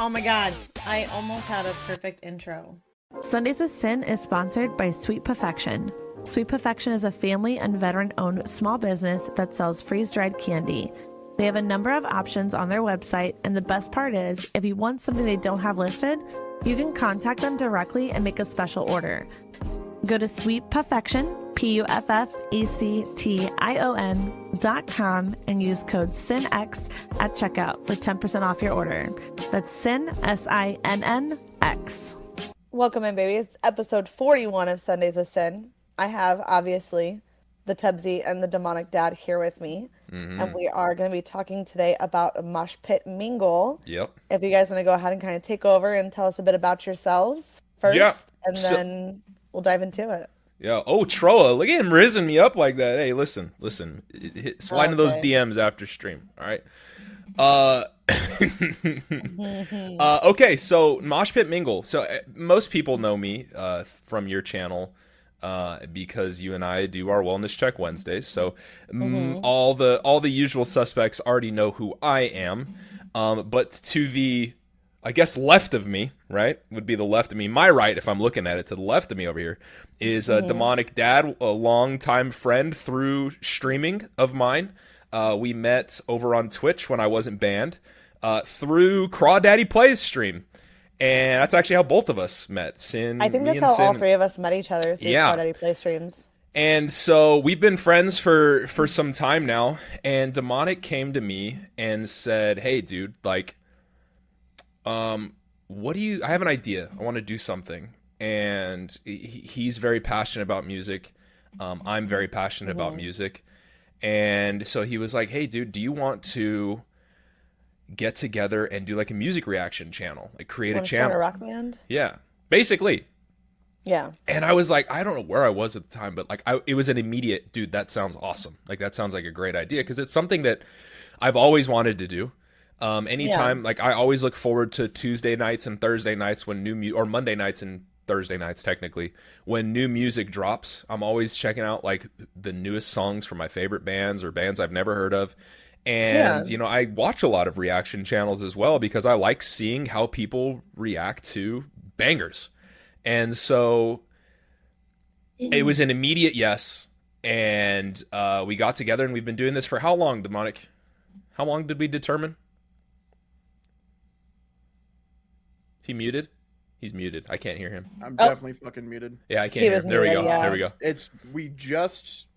Oh my god, I almost had a perfect intro. Sundays with Sin is sponsored by Sweet Perfection. Sweet Perfection is a family and veteran-owned small business that sells freeze-dried candy. They have a number of options on their website, and the best part is, if you want something they don't have listed, you can contact them directly and make a special order. Go to Sweet Perfection, PUFFECTION.com and use code SINX at checkout for 10% off your order. That's SIN, SINNX. Welcome in, babies. Episode 41 of Sundays with Sin. I have, obviously, the Tubsy and the demonic dad here with me. And we are going to be talking today about MoshPitMingle. Yep. If you guys want to go ahead and kind of take over and tell us a bit about yourselves first, and then we'll dive into it. Yeah. Oh, Troa, look at him rizzing me up like that. Hey, listen. Slide into those DMs after stream. All right. Okay, so MoshPitMingle. So most people know me from your channel because you and I do our wellness check Wednesdays. So all the usual suspects already know who I am. But to the, I guess, left of me, right, would be the left of me. My right, if I'm looking at it, to the left of me over here is a demonic dad, a longtime friend through streaming of mine. We met over on Twitch when I wasn't banned through Crawdaddy Plays stream. And that's actually how both of us met. I think that's how all three of us met each other through Crawdaddy Play streams. And so we've been friends for some time now. And Demonic came to me and said, hey, dude, like, what do you, I have an idea. I want to do something. And he's very passionate about music. I'm very passionate about music. And so he was like, hey, dude, do you want to get together and do like a music reaction channel? Like create a channel. Start a rock band? Yeah, basically. Yeah. And I was like, I don't know where I was at the time, but like it was an immediate, dude, that sounds awesome. Like that sounds like a great idea because it's something that I've always wanted to do. Anytime, like I always look forward to Tuesday nights and Thursday nights when or Monday nights and Thursday nights technically when new music drops. I'm always checking out like the newest songs from my favorite bands or bands I've never heard of. And you know, I watch a lot of reaction channels as well because I like seeing how people react to bangers. And so it was an immediate yes. And we got together and we've been doing this for how long, Demonic? How long did we determine? Is he muted? He's muted. I can't hear him. I'm definitely fucking muted. Yeah, I can't hear him. There we go. Yeah. There we go.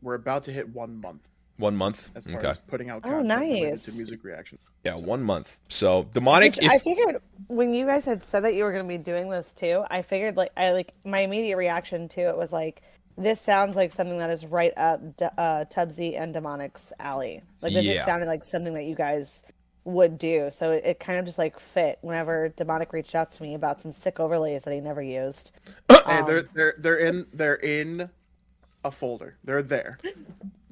We're about to hit 1 month. 1 month? As far as putting out content related to music reaction. Yeah, 1 month. So, Demonic... I figured when you guys had said that you were going to be doing this too, I figured my immediate reaction to it was like, this sounds like something that is right up Tubsy and Demonic's alley. Like this just sounded like something that you guys would do. So it kind of just like fit whenever Demonic reached out to me about some sick overlays that he never used. Hey, they're in a folder. They're there.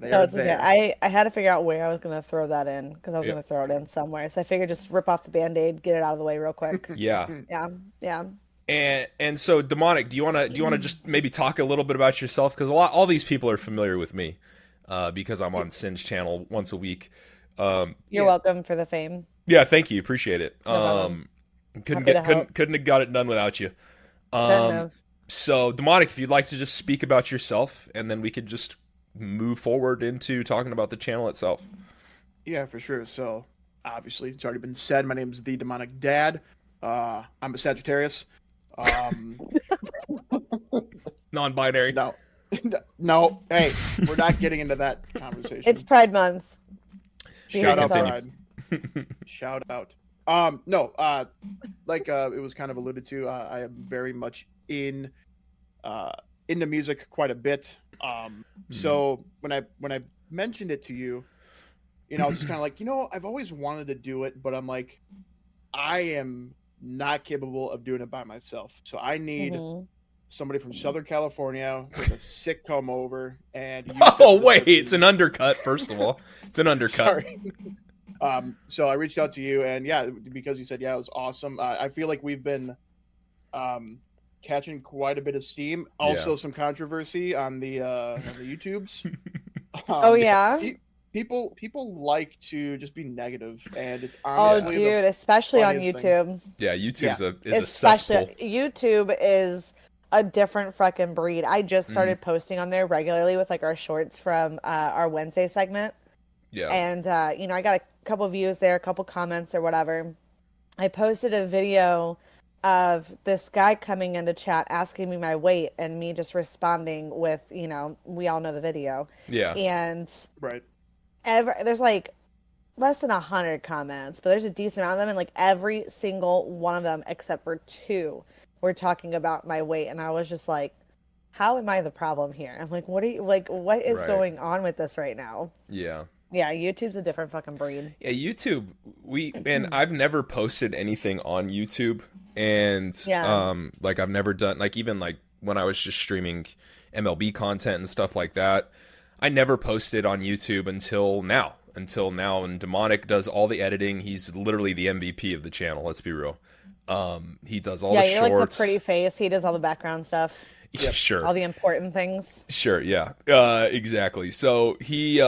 It's there. Okay. I had to figure out where I was going to throw that in because I was going to throw it in somewhere. So I figured just rip off the Band-Aid, get it out of the way real quick. Yeah. Yeah. And so Demonic, do you want to just maybe talk a little bit about yourself because all these people are familiar with me because I'm on Sin's channel once a week. You're welcome for the fame. Yeah, thank you. Appreciate it. Couldn't have got it done without you. So Demonic, if you'd like to just speak about yourself and then we could just move forward into talking about the channel itself. Yeah, for sure. So obviously it's already been said. My name is the Demonic Dad. I'm a Sagittarius. Non-binary. No. Hey, we're not getting into that conversation. It's Pride Month. Shout out Pride. Shout out. It was kind of alluded to. I am very much into music quite a bit. So when I mentioned it to you, I was just kind of like, I've always wanted to do it, but I'm like, I am not capable of doing it by myself. So I need somebody from Southern California with a sick comb over and it's an undercut. First of all, it's an undercut. Sorry. So I reached out to you and because you said, it was awesome. I feel like we've been, catching quite a bit of steam. Also some controversy on the YouTubes. Oh yeah. people like to just be negative, and it's Oh, honestly dude, especially on funniest thing. YouTube. Yeah, YouTube's a Especially cesspool. YouTube is a different fucking breed. I just started posting on there regularly with like our shorts from our Wednesday segment. Yeah. And you know, I got a couple views there, a couple comments or whatever. I posted a video of this guy coming into chat asking me my weight and me just responding with, you know, we all know the video. Yeah. And Right. there's like less than 100 comments, but there's a decent amount of them, and like every single one of them except for 2 were talking about my weight, and I was just like, how am I the problem here? I'm like, what are you like, what is Right. going on with this right now? Yeah. Yeah, YouTube's a different fucking breed. Yeah, YouTube. And I've never posted anything on YouTube, and like I've never done like even like when I was just streaming MLB content and stuff like that. I never posted on YouTube until now. And Demonic does all the editing. He's literally the MVP of the channel. Let's be real. He does all the you're shorts. Like the pretty face. He does all the background stuff. Yeah, sure. All the important things. Sure. Yeah. Exactly. So he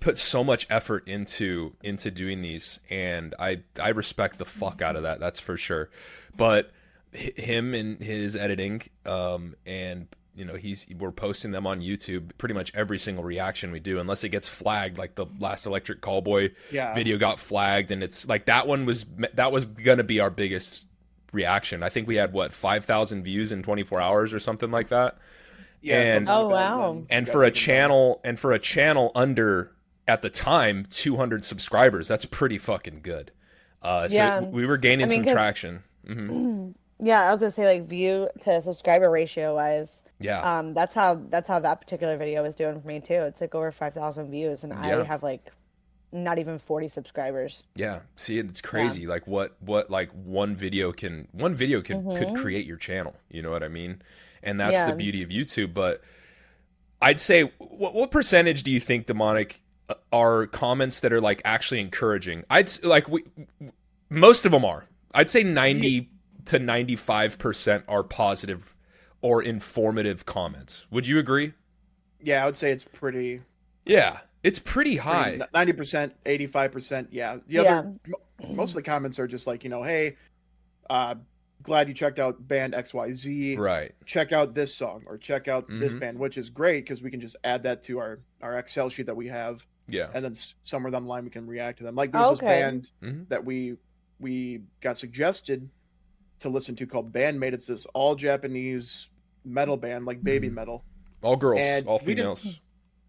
put so much effort into doing these, and I respect the fuck out of that. That's for sure. But him and his editing, and you know, we're posting them on YouTube. Pretty much every single reaction we do, unless it gets flagged, like the last Electric Callboy video got flagged, and it's like that was gonna be our biggest reaction. I think we had 5,000 views in 24 hours or something like that. Yeah. And oh wow. And for a channel under at the time 200 subscribers, that's pretty fucking good. So we were gaining some traction. Mm-hmm. Yeah, I was gonna say like view to subscriber ratio wise. Yeah. That's how that particular video is doing for me too. It's like over 5,000 views, and I have like not even 40 subscribers. Yeah. See, it's crazy. Like what like one video could create your channel. You know what I mean? And that's the beauty of YouTube. But I'd say, what percentage do you think, Demonic, are comments that are like actually encouraging? Most of them are. I'd say 90 to 95% are positive or informative comments. Would you agree? Yeah, I would say it's pretty. Yeah, it's pretty high. 90%, 85%. Yeah. Most of the comments are just like, you know, hey, glad you checked out band XYZ. Right. Check out this song or check out this band, which is great because we can just add that to our Excel sheet that we have. Yeah. And then somewhere down the line we can react to them. Like there's this band that we got suggested to listen to called Bandmate. It's this all Japanese metal band, like baby metal. All girls, and all females.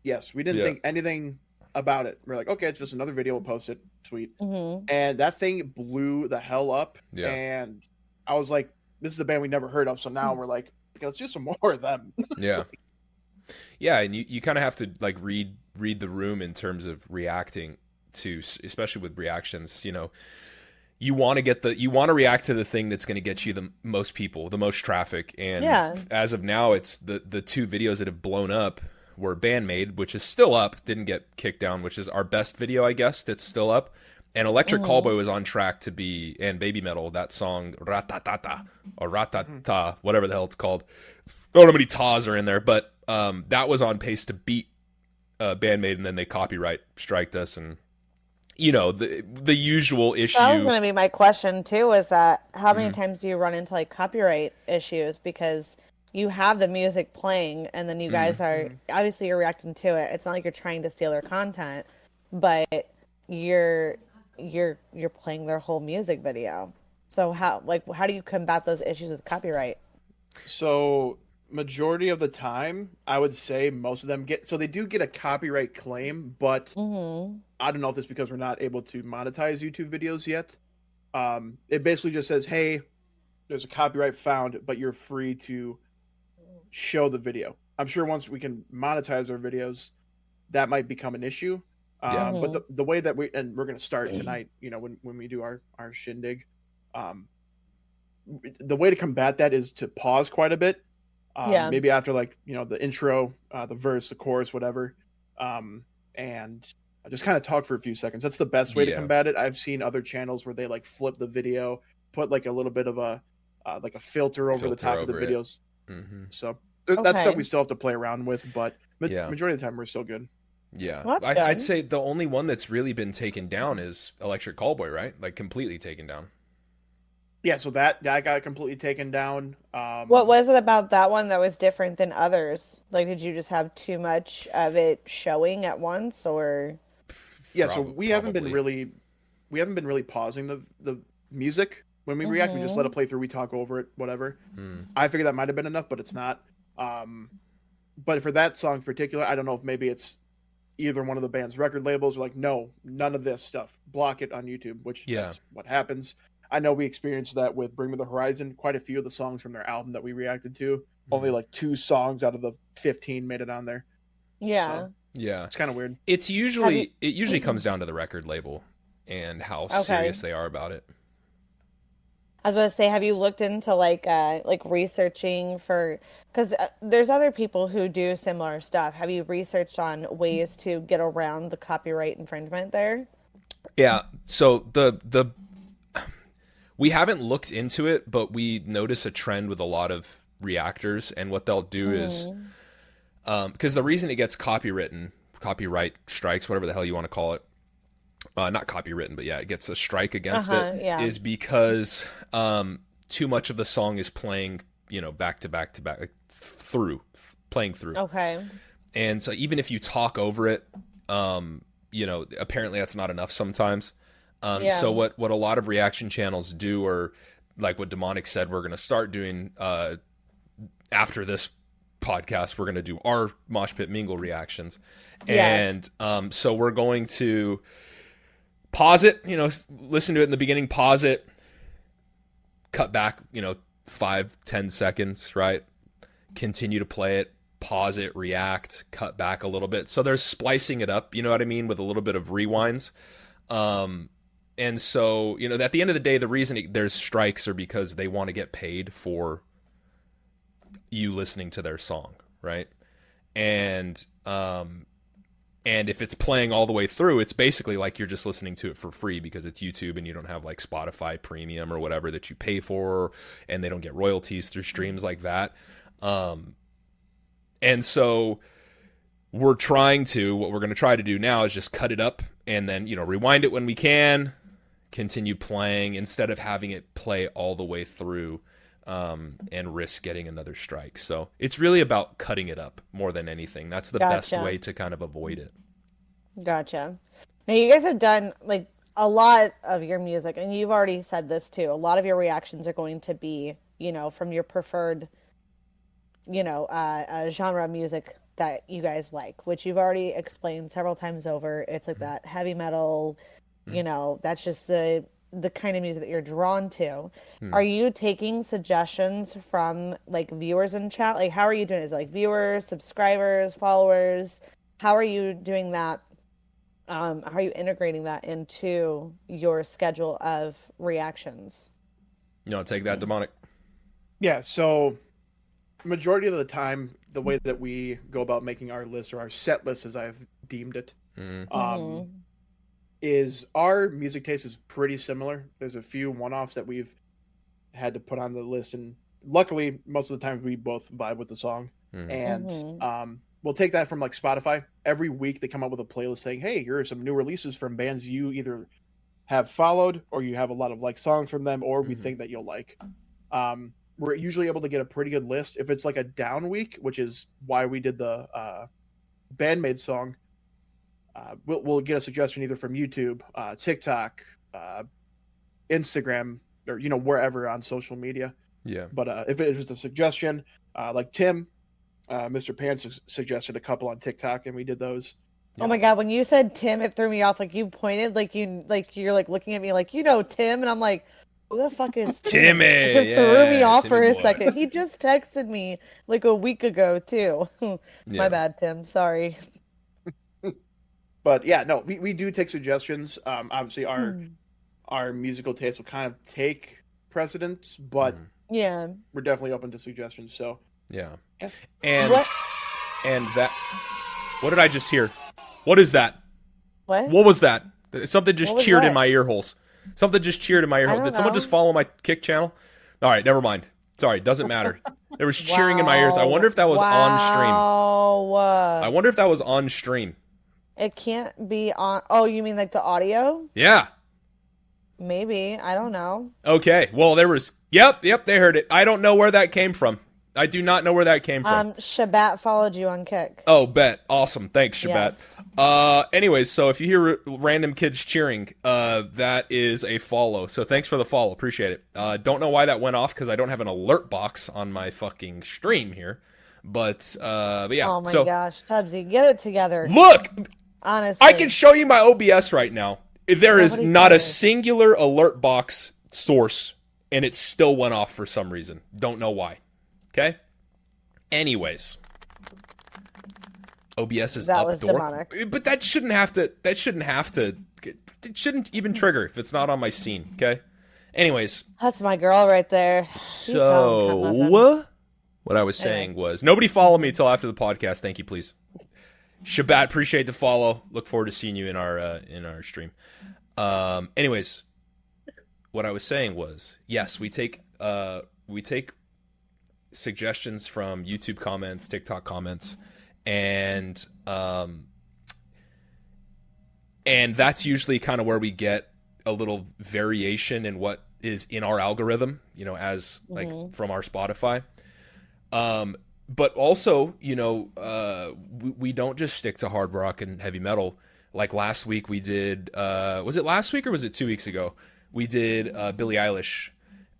We didn't think anything about it. We're like, okay, it's just another video. We'll post it. Sweet. Mm-hmm. And that thing blew the hell up. Yeah. And I was like, this is a band we never heard of. So now we're like, okay, let's do some more of them. Yeah. Yeah. And you kind of have to like read the room in terms of reacting to, especially with reactions, you know, you want to react to the thing that's going to get you the most people, the most traffic. And as of now, it's the 2 videos that have blown up were Bandmade, which is still up, didn't get kicked down, which is our best video, I guess, that's still up. And Electric Callboy was on track to be, and Baby Metal, that song, Ratatata, or Ratata, whatever the hell it's called. I don't know how many tas are in there, but that was on pace to beat Bandmade, and then they copyright striked us, and you know, the usual issue. That was going to be my question too, is that how many times do you run into like copyright issues because you have the music playing and then you guys are obviously you're reacting to it. It's not like you're trying to steal their content, but you're playing their whole music video. So how do you combat those issues with copyright? So majority of the time, I would say most of them they do get a copyright claim, but I don't know if it's because we're not able to monetize YouTube videos yet. It basically just says, hey, there's a copyright found, but you're free to show the video. I'm sure once we can monetize our videos, that might become an issue. But the way that we're going to start tonight, you know, when we do our shindig, the way to combat that is to pause quite a bit. Maybe after like, you know, the intro, the verse, the chorus, whatever. And just kind of talk for a few seconds. That's the best way to combat it. I've seen other channels where they like flip the video, put like a little bit of a filter over the top of the videos. So That's stuff we still have to play around with, but majority of the time we're still good. Yeah, well, I'd say the only one that's really been taken down is Electric Callboy, right? Like completely taken down. Yeah, so that got completely taken down. What was it about that one that was different than others? Like, did you just have too much of it showing at once, or? Yeah, so we haven't been really pausing the music when we react. We just let it play through. We talk over it, whatever. I figured that might have been enough, but it's not. But for that song in particular, I don't know if maybe it's either one of the band's record labels are like, no, none of this stuff. Block it on YouTube, which that's what happens. I know we experienced that with Bring Me the Horizon. Quite a few of the songs from their album that we reacted to, only like 2 songs out of the 15 made it on there. Yeah. So, yeah. It's kind of weird. It usually comes down to the record label and how serious they are about it. I was going to say, have you looked into like researching for, because there's other people who do similar stuff. Have you researched on ways to get around the copyright infringement there? Yeah. So we haven't looked into it, but we notice a trend with a lot of reactors, and what they'll do is, because the reason it gets copyright strikes, whatever the hell you want to call it, not copywritten, but it gets a strike against it, is because too much of the song is playing, back to back to back, like playing through. Okay. And so even if you talk over it, apparently that's not enough sometimes. So what a lot of reaction channels do, or like what Demonic said, we're going to start doing after this podcast, we're going to do our MoshPitMingle reactions. And so we're going to pause it, listen to it in the beginning, pause it, cut back, 5-10 seconds, right? Continue to play it, pause it, react, cut back a little bit. So there's splicing it up, you know what I mean, with a little bit of rewinds. And so, at the end of the day, the reason there's strikes are because they want to get paid for you listening to their song, right? And if it's playing all the way through, it's basically like you're just listening to it for free because it's YouTube and you don't have like Spotify Premium or whatever that you pay for, and they don't get royalties through streams like that. And so what we're going to try to do now is just cut it up and then, rewind it when we can, continue playing instead of having it play all the way through and risk getting another strike. So it's really about cutting it up more than anything. That's the best way to kind of avoid it. Gotcha. Now you guys have done like a lot of your music, and you've already said this too. A lot of your reactions are going to be, from your preferred, genre of music that you guys like, which you've already explained several times over. It's like that heavy metal, that's just the kind of music that you're drawn to. Are you taking suggestions from like viewers in chat? Like, how are you doing? Is it like viewers, subscribers, followers? How are you doing that? How are you integrating that into your schedule of reactions? Take that, Demonic. Yeah, so majority of the time, the way that we go about making our list, or our set list as I've deemed it, is our music taste is pretty similar. There's a few one-offs that we've had to put on the list, and luckily most of the time we both vibe with the song. And we'll take that from like Spotify. Every week they come up with a playlist saying, hey, here are some new releases from bands you either have followed or you have a lot of like songs from them, or we think that you'll like. We're usually able to get a pretty good list. If it's like a down week, which is why we did the Bandmade song, we'll get a suggestion either from YouTube, TikTok, Instagram, or wherever on social media. Yeah. But if it was a suggestion, like Tim, Mr. Pants suggested a couple on TikTok, and we did those. Oh my God, when you said Tim, it threw me off. Like you pointed, you're like looking at me like Tim, and I'm like, who the fuck is Tim? Timmy? It threw me off for a second. He just texted me like a week ago too. My bad, Tim. Sorry. But yeah, no, we do take suggestions. Obviously, our musical taste will kind of take precedence, but we're definitely open to suggestions. So yeah. And that. What did I just hear? What is that? What was that? Something just cheered in my ear holes. Something just cheered in my ear hole. Did someone just follow my Kick channel? All right, never mind. Sorry, doesn't matter. There was cheering in my ears. I wonder if that was on stream. I wonder if that was on stream. It can't be on. Oh, you mean like the audio? Yeah. Maybe. I don't know. Okay. Well, there was. Yep. They heard it. I don't know where that came from. I do not know where that came from. Shabat followed you on Kick. Oh, bet. Awesome. Thanks, Shabat. Yes. Anyways, so if you hear random kids cheering, that is a follow. So thanks for the follow. Appreciate it. Don't know why that went off because I don't have an alert box on my fucking stream here. But yeah. Oh my gosh, Tubbsy, get it together. Look! Honestly. I can show you my OBS right now. There is not a singular alert box source, and it still went off for some reason. Don't know why. Okay? Anyways. OBS is that up. Was demonic. But that shouldn't have to, it shouldn't even trigger if it's not on my scene, okay? Anyways. That's my girl right there. So, what I was saying was, nobody follow me till after the podcast. Thank you, please. Shabat, appreciate the follow. Look forward to seeing you in our stream. Anyways, what I was saying was, yes, we take suggestions from YouTube comments, TikTok comments, and that's usually kind of where we get a little variation in what is in our algorithm, as like from our Spotify. But also, we don't just stick to hard rock and heavy metal. Like last week we did, was it last week or was it 2 weeks ago? We did Billie Eilish.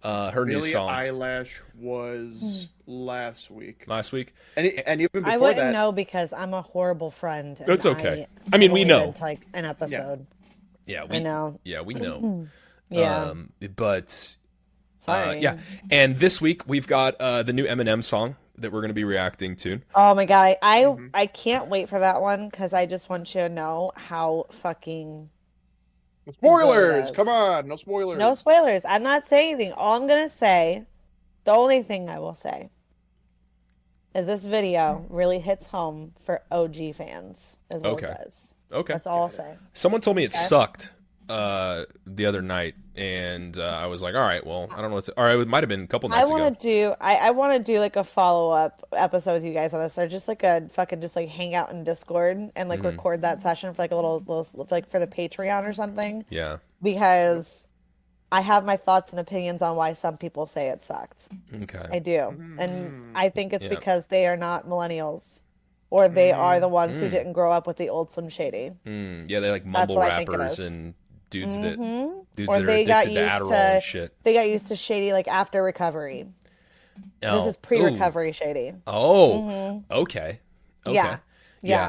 Her new song. Billie Eilish was last week. Last week, and even before I wouldn't know because I'm a horrible friend. That's okay. I mean, we know. Like an episode. Yeah, I know. Yeah, we know. Yeah. But sorry. Yeah, and this week we've got the new Eminem song that we're going to be reacting to. Oh my god, I can't wait for that one because I just want you to know how fucking. Spoilers! Come on, no spoilers. No spoilers. I'm not saying anything. All I'm gonna say, the only thing I will say, is this video really hits home for OG fans. Is what it does. Okay. That's all I'll say. Someone told me it sucked the other night, and I was like, all right, well, I don't know or it might have been a couple nights ago. I want to do like a follow-up episode with you guys on this, or just like a fucking just like hang out in Discord and like record that session for like a little like for the Patreon or something. Yeah. Because I have my thoughts and opinions on why some people say it sucked. Okay. I do. And I think it's because they are not millennials. Or they are the ones who didn't grow up with the old Slim Shady. Yeah, they like mumble rappers and dudes that are they got addicted to used Adderall and shit. They got used to Shady like after recovery. This is pre-recovery Shady. Oh, okay. Yeah.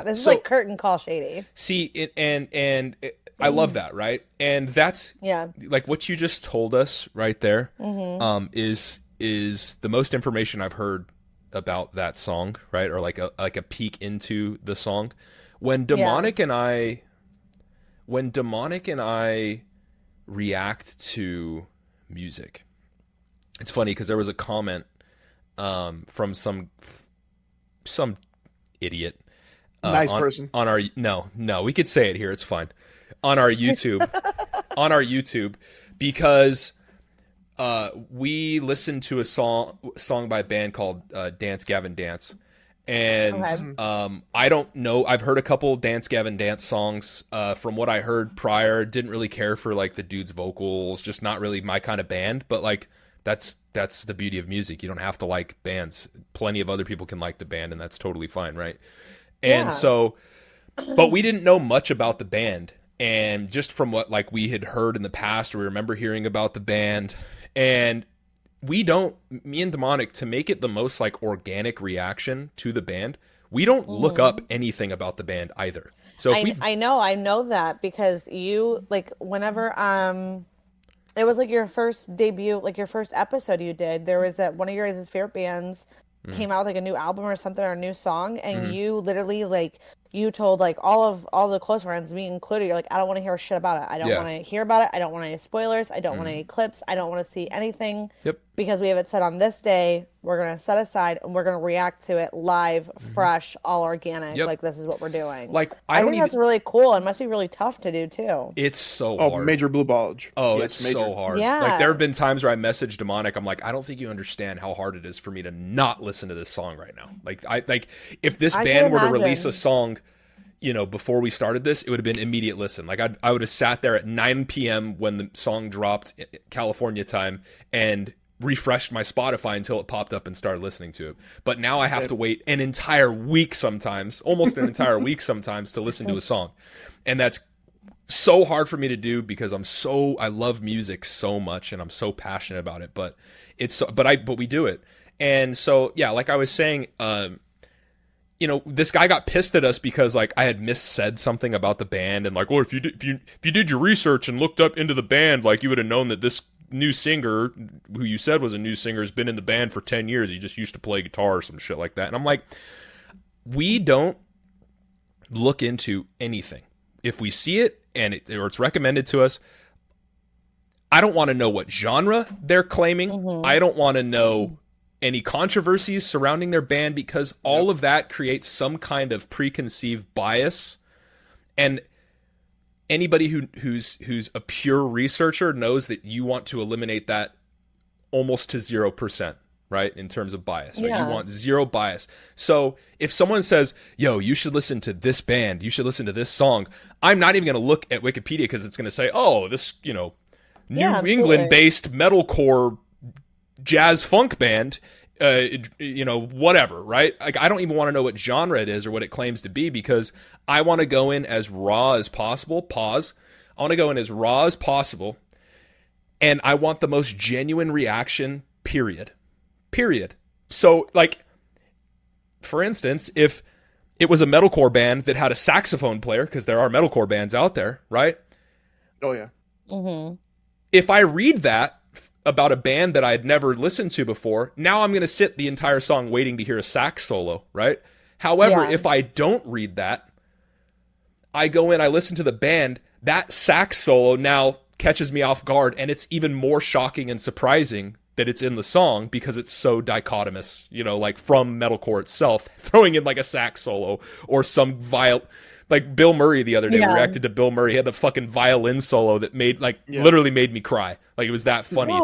This is like curtain call Shady. See, I love that, right? And that's like what you just told us right there. Is the most information I've heard about that song, right? Or like a peek into the song. When Demonic and I react to music, it's funny because there was a comment from some idiot nice person on our no we could say it here, it's fine, on our YouTube because we listened to a song by a band called Dance Gavin Dance, and I don't know, I've heard a couple Dance Gavin Dance songs. From what I heard prior, didn't really care for like the dude's vocals, just not really my kind of band, but like that's the beauty of music. You don't have to like bands. Plenty of other people can like the band, and that's totally fine, right? And so, but we didn't know much about the band, and just from what like we had heard in the past, or we remember hearing about the band, and me and Demonic, to make it the most like organic reaction to the band, we don't look up anything about the band either. So I know that because you like whenever it was like your first debut, like your first episode you did, there was one of your guys' favorite bands came out with like a new album or something, or a new song, and you literally like you told like all the close friends, me included, you're like, I don't want to hear shit about it. I don't want to hear about it. I don't want any spoilers. I don't want any clips. I don't want to see anything. Yep. because we have it set on this day. We're going to set aside and we're going to react to it live, fresh, all organic. Yep. Like, this is what we're doing. Like, I think that's really cool. It must be really tough to do too. It's so hard. Major blue bulge. Oh, yes, it's major. so hard. Yeah. Like, there have been times where I messaged Demonic. I'm like, I don't think you understand how hard it is for me to not listen to this song right now. Like if this band were to release a song, you know, before we started this, it would have been immediate listen. Like, I would have sat there at 9 p.m. when the song dropped, California time, and refreshed my Spotify until it popped up and started listening to it. But now I have to wait an entire week sometimes, almost an entire week sometimes, to listen to a song. And that's so hard for me to do because I love music so much and I'm so passionate about it, but we do it. And so, yeah, like I was saying, you know, this guy got pissed at us because, like, I had missaid something about the band, and like, well, if you did your research and looked up into the band, like, you would have known that this new singer, who you said was a new singer, has been in the band for 10 years. He just used to play guitar or some shit like that. And I'm like, we don't look into anything. If we see it or it's recommended to us, I don't want to know what genre they're claiming. Mm-hmm. I don't want to know any controversies surrounding their band, because all of that creates some kind of preconceived bias. And anybody who's a pure researcher knows that you want to eliminate that almost to 0%, right? In terms of bias, right? You want zero bias. So if someone says, yo, you should listen to this band, you should listen to this song, I'm not even going to look at Wikipedia, because it's going to say, oh, this, you know, New England-based metalcore jazz funk band, you know, whatever, right? Like, I don't even want to know what genre it is or what it claims to be, because I want to go in as raw as possible. Pause. I want to go in as raw as possible, and I want the most genuine reaction, period. So, like, for instance, if it was a metalcore band that had a saxophone player, because there are metalcore bands out there, right? Oh, yeah. Mm-hmm. If I read that about a band that I had never listened to before, now I'm going to sit the entire song waiting to hear a sax solo, right? However, if I don't read that, I go in, I listen to the band, that sax solo now catches me off guard, and it's even more shocking and surprising that it's in the song, because it's so dichotomous, you know, like, from metalcore itself, throwing in like a sax solo or some like Bill Murray the other day. We reacted to Bill Murray. He had the fucking violin solo that literally made me cry. Like, it was that funny.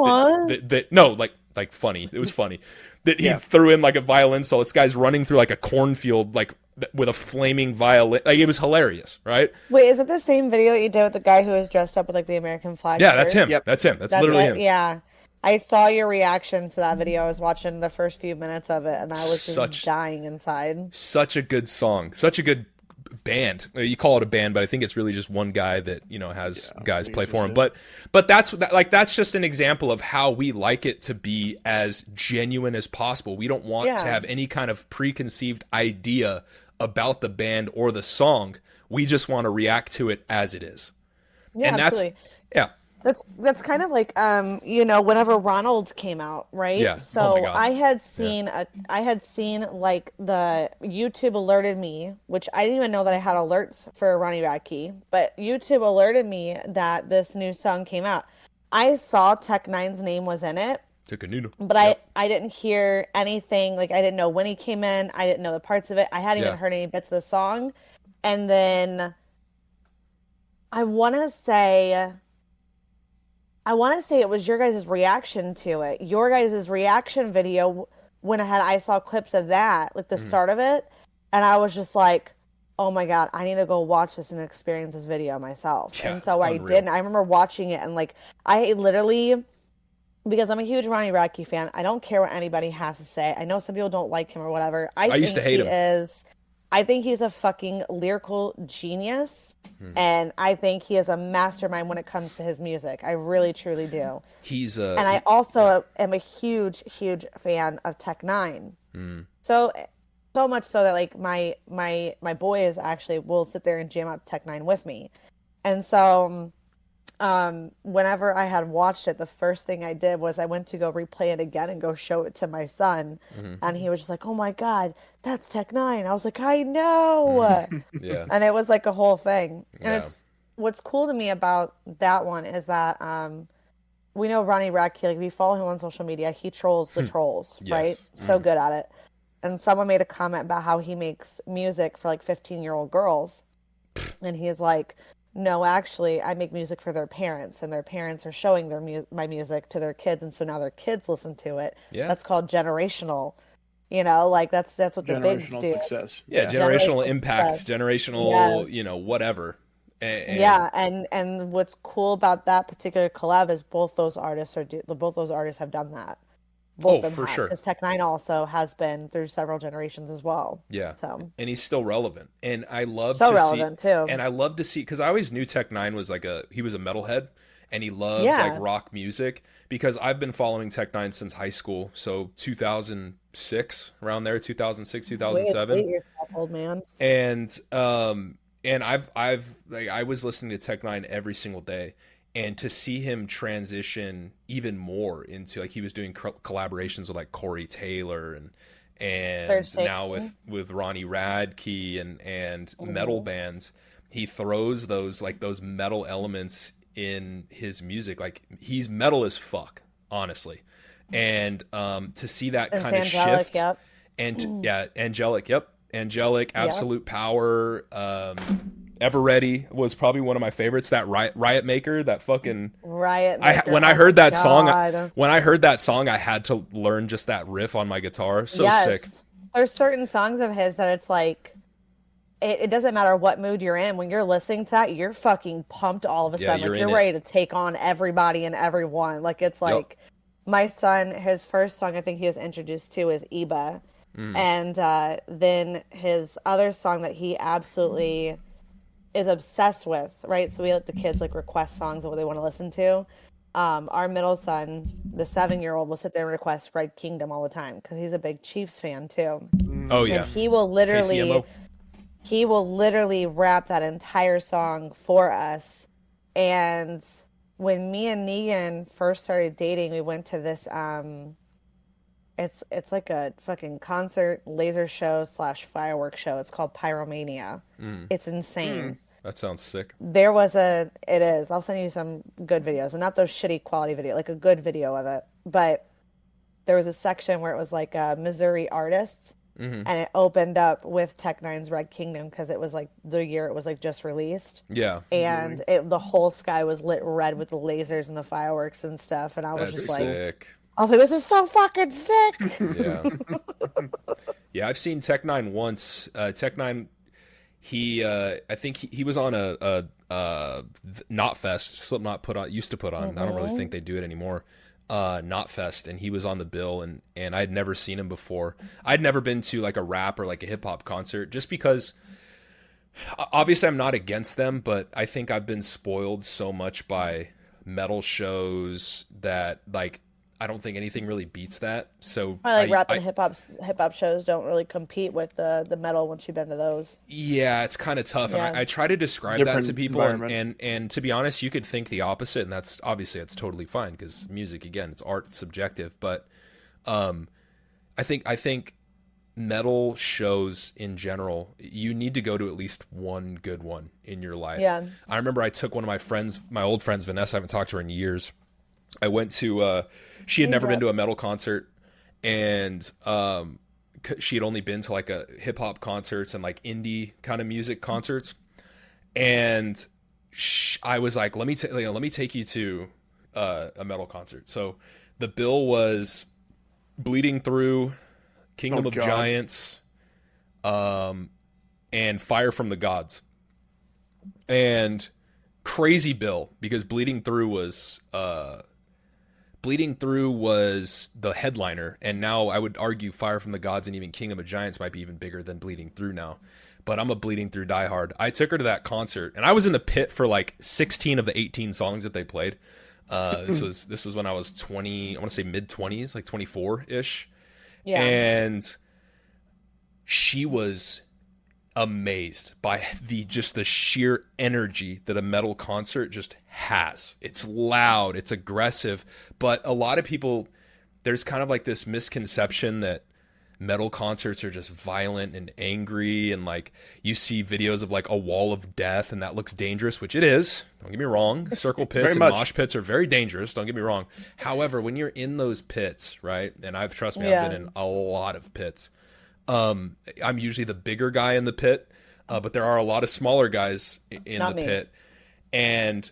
Funny. It was funny that he threw in like a violin solo. This guy's running through like a cornfield, like, with a flaming violin. Like, it was hilarious, right? Wait, is it the same video that you did with the guy who was dressed up with like the American flag? Yeah, shirt? that's him. Yep. That's him. That's literally him. Yeah. I saw your reaction to that video. I was watching the first few minutes of it, and I was just dying inside. Such a good song. Such a good band. You call it a band, but I think it's really just one guy that, you know, has guys play for him. But that's just an example of how we like it to be as genuine as possible. We don't want to have any kind of preconceived idea about the band or the song. We just want to react to it as it is. Yeah, and absolutely. That's kind of like you know, whenever Ronald came out, right? Yeah. So I had seen like the YouTube alerted me, which I didn't even know that I had alerts for Ronnie Radke, but YouTube alerted me that this new song came out. I saw Tech Nine's name was in it, but I didn't hear anything. Like, I didn't know when he came in. I didn't know the parts of it. I hadn't even heard any bits of the song. And then I want to say it was your guys' reaction to it. Your guys' reaction video went ahead. I saw clips of that, like the start of it. And I was just like, oh my God, I need to go watch this and experience this video myself. Yeah, and so I did. And I remember watching it, and like, I literally, because I'm a huge Ronnie Radke fan, I don't care what anybody has to say. I know some people don't like him or whatever. I used to hate him. I think he's a fucking lyrical genius, and I think he is a mastermind when it comes to his music. I really, truly do. And I also am a huge, huge fan of Tech Nine. So much so that like my boys actually will sit there and jam out Tech Nine with me, and so whenever I had watched it, the first thing I did was I went to go replay it again and go show it to my son. And he was just like, oh my God, that's Tech Nine. I was like, I know. Yeah. And it was like a whole thing. And what's cool to me about that one is that we know Ronnie Radke, like if you follow him on social media, he trolls the trolls, Yes. right? So good at it. And someone made a comment about how he makes music for like 15-year-old girls. And he's like, no, actually, I make music for their parents, and their parents are showing my music to their kids, and so now their kids listen to it. Yeah. That's called generational. You know, like that's what the bigs do. Success. Yeah, generational impact, success. generational, Yes. you know, whatever. Yeah, and what's cool about that particular collab is both those artists have done that. Both of them for have, sure. because Tech Nine also has been through several generations as well. Yeah. So And he's still relevant. And I love so to relevant see, too. and I love to see, because I always knew Tech Nine was he was a metalhead, and he loves like rock music, because I've been following Tech Nine since high school. So 2006, around there, 2006, 2007. Wait yourself, old man. And I was listening to Tech Nine every single day. And to see him transition even more into, like, he was doing collaborations with like Corey Taylor and now with Ronnie Radke and metal bands, he throws those metal elements in his music. Like, he's metal as fuck, honestly. And to see that kind of shift, Angelic, Absolute Power, Ever Ready was probably one of my favorites. That Riot Maker, that fucking Riot Maker. When I heard that song, I had to learn just that riff on my guitar. So sick. There's certain songs of his that it's like, it doesn't matter what mood you're in. When you're listening to that, you're fucking pumped all of a sudden. You're ready to take on everybody and everyone. Like, it's like my son, his first song I think he was introduced to is Iba. And then his other song that he absolutely is obsessed with, right? So we let the kids like request songs of what they want to listen to. Our middle son, the 7-year-old, will sit there and request Red Kingdom all the time because he's a big Chiefs fan too. Oh yeah. And he will literally rap that entire song for us. And when me and Negan first started dating, we went to this it's like a fucking concert laser show / fireworks show. It's called Pyromania. It's insane. That sounds sick. It is. I'll send you some good videos, and not those shitty quality video, like a good video of it. But there was a section where it was like Missouri artists, and it opened up with Tech Nine's Red Kingdom because it was like the year it was like just released. Yeah. And the whole sky was lit red with the lasers and the fireworks and stuff, and I was just sick. I was like, this is so fucking sick. Yeah. Yeah, I've seen Tech Nine once. Tech Nine, I think he was on a Knotfest. Slipknot used to put on. I don't really think they do it anymore. Knotfest, and he was on the bill, and I'd never seen him before. I'd never been to like a rap or like a hip hop concert, just because obviously I'm not against them, but I think I've been spoiled so much by metal shows that like I don't think anything really beats that. So rap and hip hop shows don't really compete with the metal once you've been to those. Yeah, it's kind of tough. Yeah. And I try to describe that to people, and to be honest, you could think the opposite, and that's totally fine, because music, again, it's art, it's subjective. But I think metal shows in general, you need to go to at least one good one in your life. Yeah. I remember I took one of my old friends, Vanessa. I haven't talked to her in years. I went to she had never been to a metal concert, and she had only been to like a hip hop concerts and like indie kind of music concerts, and I was like, let me take you to a metal concert. So the bill was Bleeding Through, Kingdom of Giants, and Fire from the Gods, and crazy bill, because Bleeding Through was the headliner, and now I would argue Fire from the Gods and even Kingdom of Giants might be even bigger than Bleeding Through now. But I'm a Bleeding Through diehard. I took her to that concert, and I was in the pit for like 16 of the 18 songs that they played. This was when I was 20, I want to say mid-20s, like 24-ish. Yeah. And she was amazed by the sheer energy that a metal concert just has. It's loud, it's aggressive, but a lot of people, there's kind of like this misconception that metal concerts are just violent and angry, and like you see videos of like a wall of death, and that looks dangerous, which it is. Don't get me wrong. Circle pits and mosh pits are very dangerous. Don't get me wrong. However, when you're in those pits, right? And trust me, I've been in a lot of pits. I'm usually the bigger guy in the pit, but there are a lot of smaller guys in the pit, and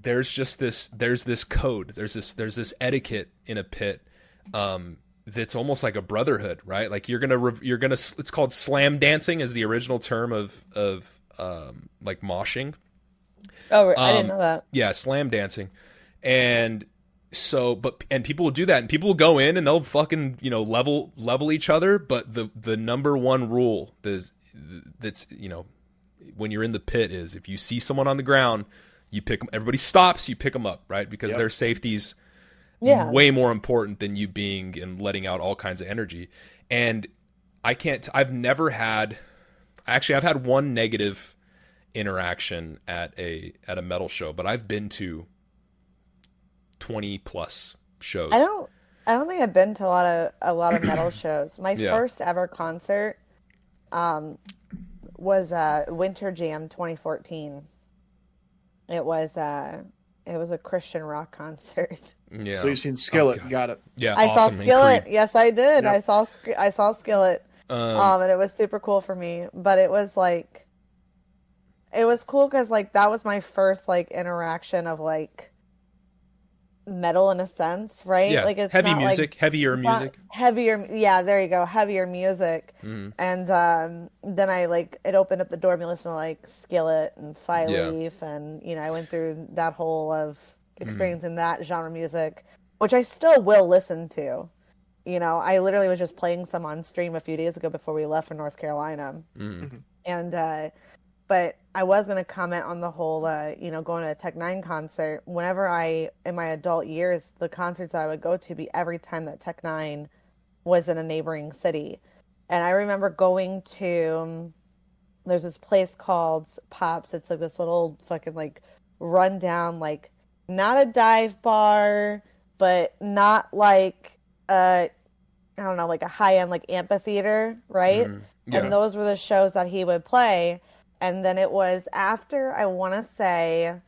there's this code, there's this etiquette in a pit, that's almost like a brotherhood, right? Like you're gonna it's called slam dancing, is the original term of like moshing. Oh, I didn't know that. Yeah, slam dancing, and so and people will do that, and people will go in and they'll fucking level each other, but the number one rule that's when you're in the pit is if you see someone on the ground, you pick them. Everybody stops, you pick them up, right? Because their safety's way more important than you being and letting out all kinds of energy. And I've had one negative interaction at a metal show, but I've been to 20 plus shows. I don't think I've been to a lot of metal shows. My first ever concert was Winter Jam 2014. It was a Christian rock concert. Yeah. So you've seen Skillet, got it. Yeah, I awesome. saw Skillet. Yes, I did. Yep. I saw Skillet. And it was super cool for me. But it was cool because like that was my first like interaction of like metal in a sense, right? Yeah, like it's heavy not, music, like, heavier music. Heavier, yeah, there you go, heavier music. Mm-hmm. And then it opened up the door and me listening to like Skillet and Fly Leaf, and I went through that whole of experiencing that genre music, which I still will listen to. I literally was just playing some on stream a few days ago before we left for North Carolina. Mm-hmm. And but I was going to comment on the whole, going to a Tech Nine concert. Whenever in my adult years, the concerts that I would go to be every time that Tech Nine was in a neighboring city. And I remember going to, there's this place called Pops. It's like this little fucking like rundown, like not a dive bar, but not like, I don't know, like a high-end like amphitheater, right? Yeah. And those were the shows that he would play. And then it was after, I want to say,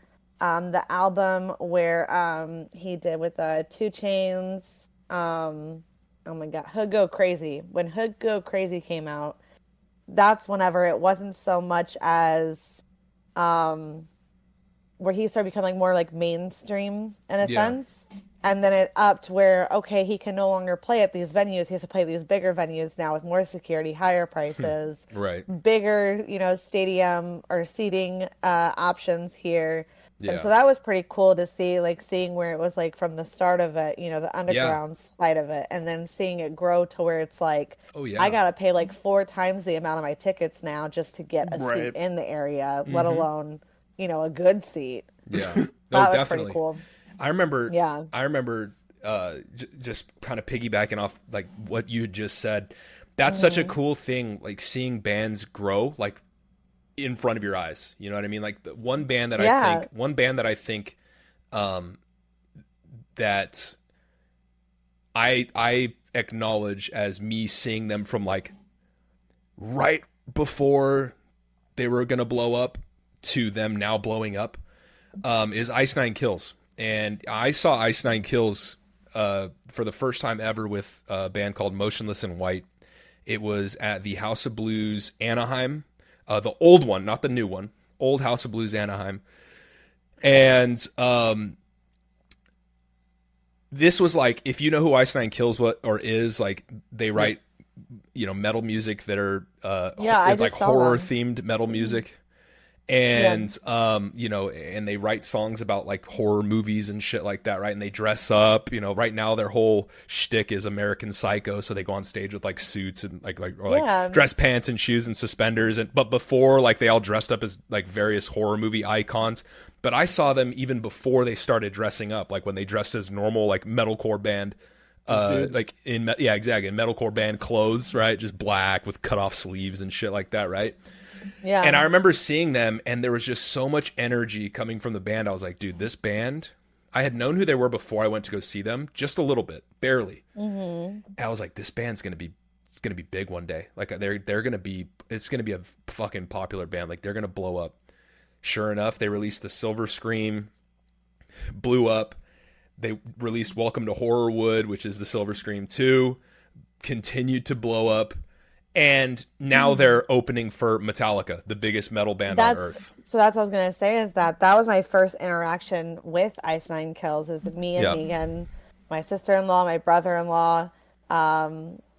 the album where he did with 2 Chainz. Oh my God, Hood Go Crazy. When Hood Go Crazy came out, that's whenever it wasn't so much as where he started becoming more like mainstream in a sense. And then it upped where, okay, he can no longer play at these venues. He has to play these bigger venues now with more security, higher prices, right? Bigger, stadium or seating options here. Yeah. And so that was pretty cool to see, like seeing where it was like from the start of it, the underground side of it, and then seeing it grow to where it's like, I got to pay like 4 times the amount of my tickets now just to get a seat in the area, let alone, a good seat. Yeah. That was definitely pretty cool. I remember just kind of piggybacking off like what you just said. That's such a cool thing, like seeing bands grow like in front of your eyes. You know what I mean? Like the one band that I think that I acknowledge as me seeing them from like right before they were gonna blow up to them now blowing up is Ice Nine Kills. And I saw Ice Nine Kills for the first time ever with a band called Motionless in White. It was at the House of Blues Anaheim, the old one, not the new one, old House of Blues Anaheim. And this was like, if you know who Ice Nine Kills is, like they write, metal music that are like horror themed metal music. And and they write songs about like horror movies and shit like that, right? And they dress up, right now their whole shtick is American Psycho, so they go on stage with like suits and like dress pants and shoes and suspenders, but before, like they all dressed up as like various horror movie icons. But I saw them even before they started dressing up, like when they dressed as normal like metalcore band, like in metalcore band clothes, right? Just black with cut off sleeves and shit like that, right? Yeah. And I remember seeing them, and there was just so much energy coming from the band. I was like, dude, this band, I had known who they were before I went to go see them, just a little bit, barely. Mm-hmm. And I was like, this band's going to be it's gonna be big one day. Like they're gonna be, it's gonna be a fucking popular band. Like they're gonna blow up. Sure enough, they released the Silver Scream, blew up. They released Welcome to Horrorwood, which is the Silver Scream 2, continued to blow up. And now they're opening for Metallica, the biggest metal band on earth. So that's what I was going to say, is that was my first interaction with Ice Nine Kills, is me and Megan, my sister-in-law, my brother-in-law.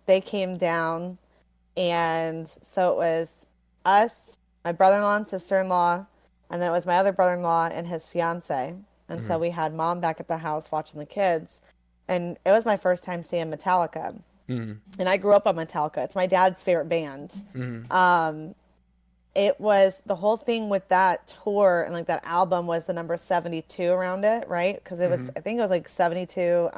They came down, and so it was us, my brother-in-law and sister-in-law, and then it was my other brother-in-law and his fiance. And so we had mom back at the house watching the kids. And it was my first time seeing Metallica. And I grew up on Metallica. It's my dad's favorite band. It was, the whole thing with that tour and like that album was the number 72 around it, right? Because it was, I think it was like 72.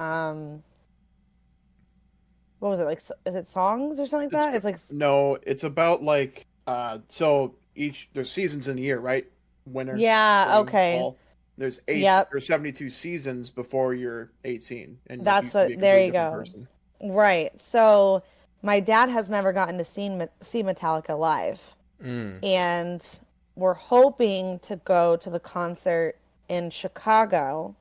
What was it, like? Is it songs or something like that? It's like, no, it's about like so there's seasons in the year, right? Winter. Yeah. spring, Okay. fall. There's 72 seasons before you're 18, and that's you what. can be a There you completely go. different person. Right. So my dad has never gotten to see Metallica live, and we're hoping to go to the concert in Chicago.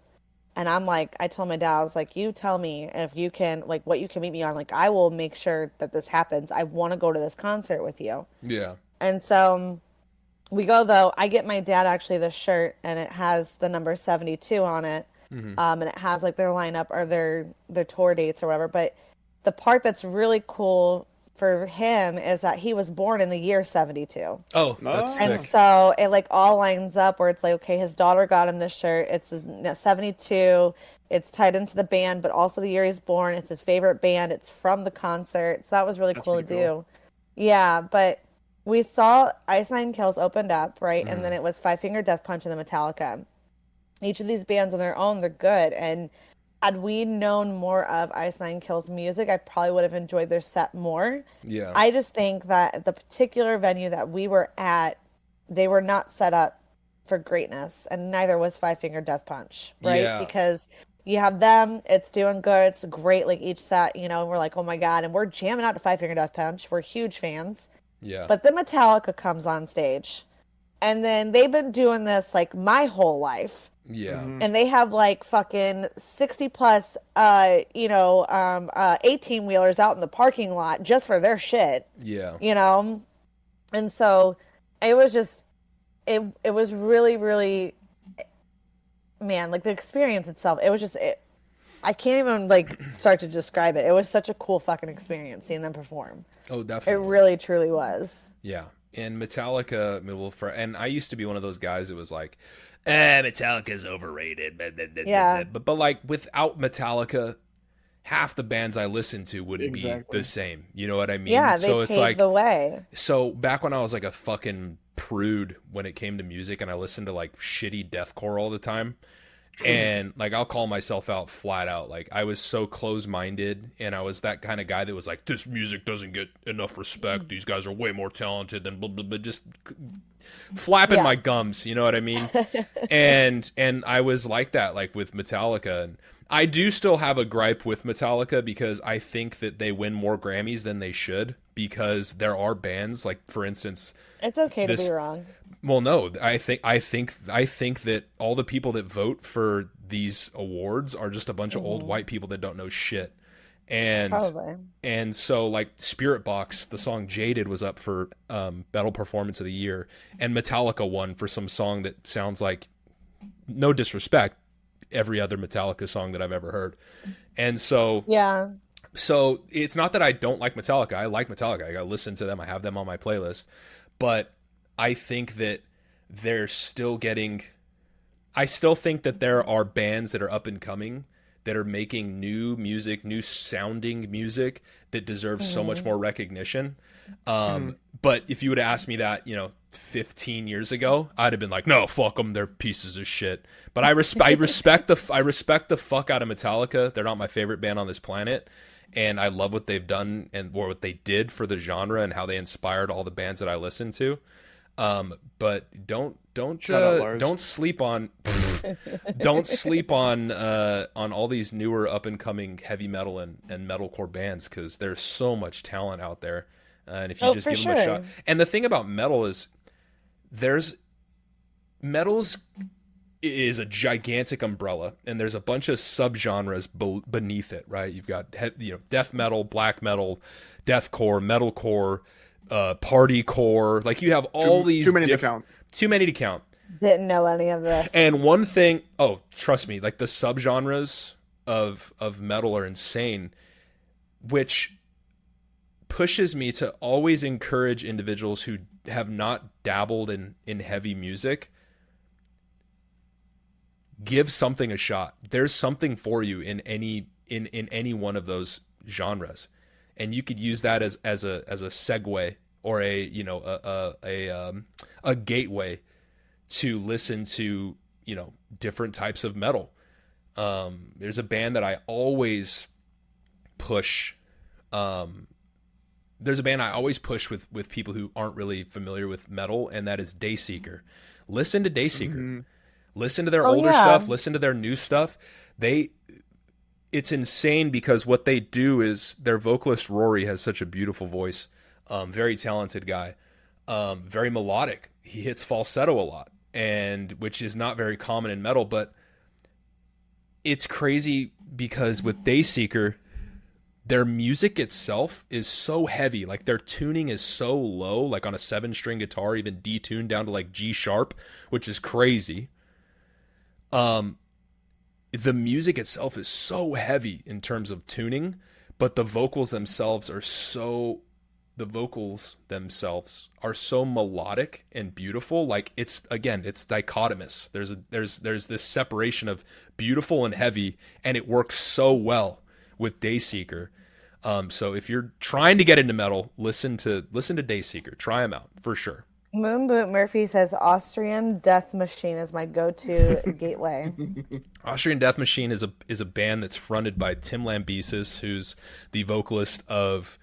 And I'm like, I told my dad, I was like, you tell me if you can, like, what you can meet me on. Like, I will make sure that this happens. I want to go to this concert with you. Yeah. And so we go, though. I get my dad actually this shirt, and it has the number 72 on it. And it has like their lineup or their tour dates or whatever. But the part that's really cool for him is that he was born in the year 72. Oh, that's sick. And so it like all lines up where it's like, okay, his daughter got him this shirt. It's 72. It's tied into the band, but also the year he's born. It's his favorite band. It's from the concert. So that was really cool to do. Yeah, but we saw Ice Nine Kills opened up, right? And then it was Five Finger Death Punch and the Metallica. Each of these bands on their own, they're good. And had we known more of Ice Nine Kills music, I probably would have enjoyed their set more. Yeah. I just think that the particular venue that we were at, they were not set up for greatness, and neither was Five Finger Death Punch, right? Yeah. Because you have them, it's doing good, it's great, like each set, you know, and we're like, oh my God, and we're jamming out to Five Finger Death Punch. We're huge fans. Yeah. But then Metallica comes on stage, and then they've been doing this like my whole life. Yeah. And they have like fucking 60 plus, 18 wheelers out in the parking lot just for their shit. Yeah. You know? And so it was just, it was really, really, man, like the experience itself, it was just, I can't even like start to describe it. It was such a cool fucking experience seeing them perform. Oh, definitely. It really, truly was. Yeah. And Metallica, and I used to be one of those guys that was like, Metallica's overrated. Yeah. But like without Metallica, half the bands I listen to wouldn't be the same. You know what I mean? Yeah, they so it's paved like the way. So back when I was like a fucking prude when it came to music, and I listened to like shitty deathcore all the time, and like I'll call myself out flat out. Like I was so close-minded, and I was that kind of guy that was like, this music doesn't get enough respect. These guys are way more talented than blah blah blah. Just flapping my gums, you know what I mean? and I was like that, like with Metallica. And I do still have a gripe with Metallica because I think that they win more Grammys than they should, because there are bands like, for instance, it's okay to be wrong. Well, no, I think that all the people that vote for these awards are just a bunch of old white people that don't know shit. And Probably. And so like Spirit Box, the song Jaded was up for Metal Performance of the Year, and Metallica won for some song that sounds like, no disrespect, every other Metallica song that I've ever heard. And so so it's not that I don't like Metallica. I like Metallica. I listen to them. I have them on my playlist. But I think that they're still getting, I still think that there are bands that are up and coming that are making new music, new sounding music that deserves so much more recognition. But if you would have asked me that, 15 years ago, I'd have been like, no, fuck them, they're pieces of shit. But I respect the fuck out of Metallica. They're not my favorite band on this planet, and I love what they've done or what they did for the genre and how they inspired all the bands that I listen to. But don't Shout out, Lars. don't sleep on don't sleep on all these newer up and coming heavy metal and metalcore bands, because there's so much talent out there, and if you just give them a shot. And the thing about metal is metals is a gigantic umbrella, and there's a bunch of subgenres beneath it, right? You've got death metal, black metal, deathcore, metalcore, partycore. Like, you have all these too many to count. Too many to count. Didn't know any of this. And one thing, trust me, like the subgenres of metal are insane, which pushes me to always encourage individuals who have not dabbled in heavy music. Give something a shot. There's something for you in any one of those genres, and you could use that as a segue, or a gateway to listen to different types of metal. There's a band that I always push. There's a band I always push with people who aren't really familiar with metal, and that is Dayseeker. Listen to Dayseeker. Mm-hmm. Listen to their older stuff. Listen to their new stuff. It's insane, because what they do is, their vocalist Rory has such a beautiful voice. Very talented guy. Very melodic. He hits falsetto a lot, and which is not very common in metal. But it's crazy because with Dayseeker, their music itself is so heavy. Like, their tuning is so low, like on a 7-string guitar, even detuned down to like G sharp, which is crazy. The music itself is so heavy in terms of tuning, but the vocals themselves are so melodic and beautiful. Like, it's dichotomous. There's this separation of beautiful and heavy, and it works so well with Dayseeker. So if you're trying to get into metal, listen to Dayseeker. Try them out for sure. Moonboot Murphy says Austrian Death Machine is my go-to gateway. Austrian Death Machine is a band that's fronted by Tim Lambesis, who's the vocalist of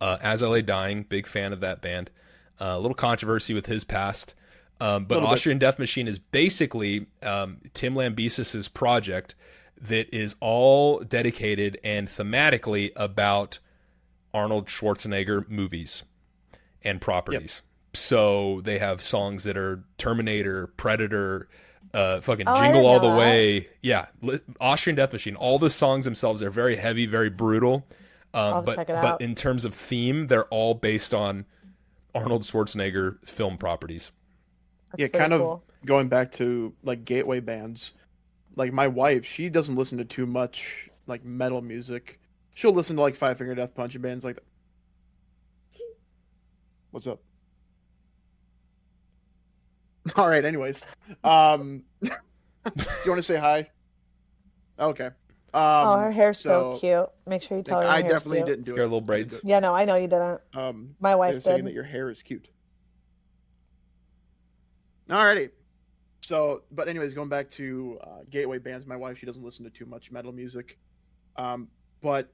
As I Lay Dying. Big fan of that band. A little controversy with his past. But Austrian Death Machine is basically Tim Lambesis' project that is all dedicated and thematically about Arnold Schwarzenegger movies and properties. Yep. So they have songs that are Terminator, Predator, Jingle All the Way. Yeah, Austrian Death Machine. All the songs themselves are very heavy, very brutal. But in terms of theme, they're all based on Arnold Schwarzenegger film properties. That's kind of cool. Going back to like gateway bands. Like, my wife, she doesn't listen to too much like metal music. She'll listen to like Five Finger Death Punch and bands like that. What's up? All right. Anyways, do you want to say hi? Okay. Her hair's so cute. Make sure you tell her. I definitely didn't do it. Your little braids. Yeah, no, I know you didn't. My wife did. Saying that your hair is cute. Alrighty. So, but anyways, going back to gateway bands, my wife, she doesn't listen to too much metal music. But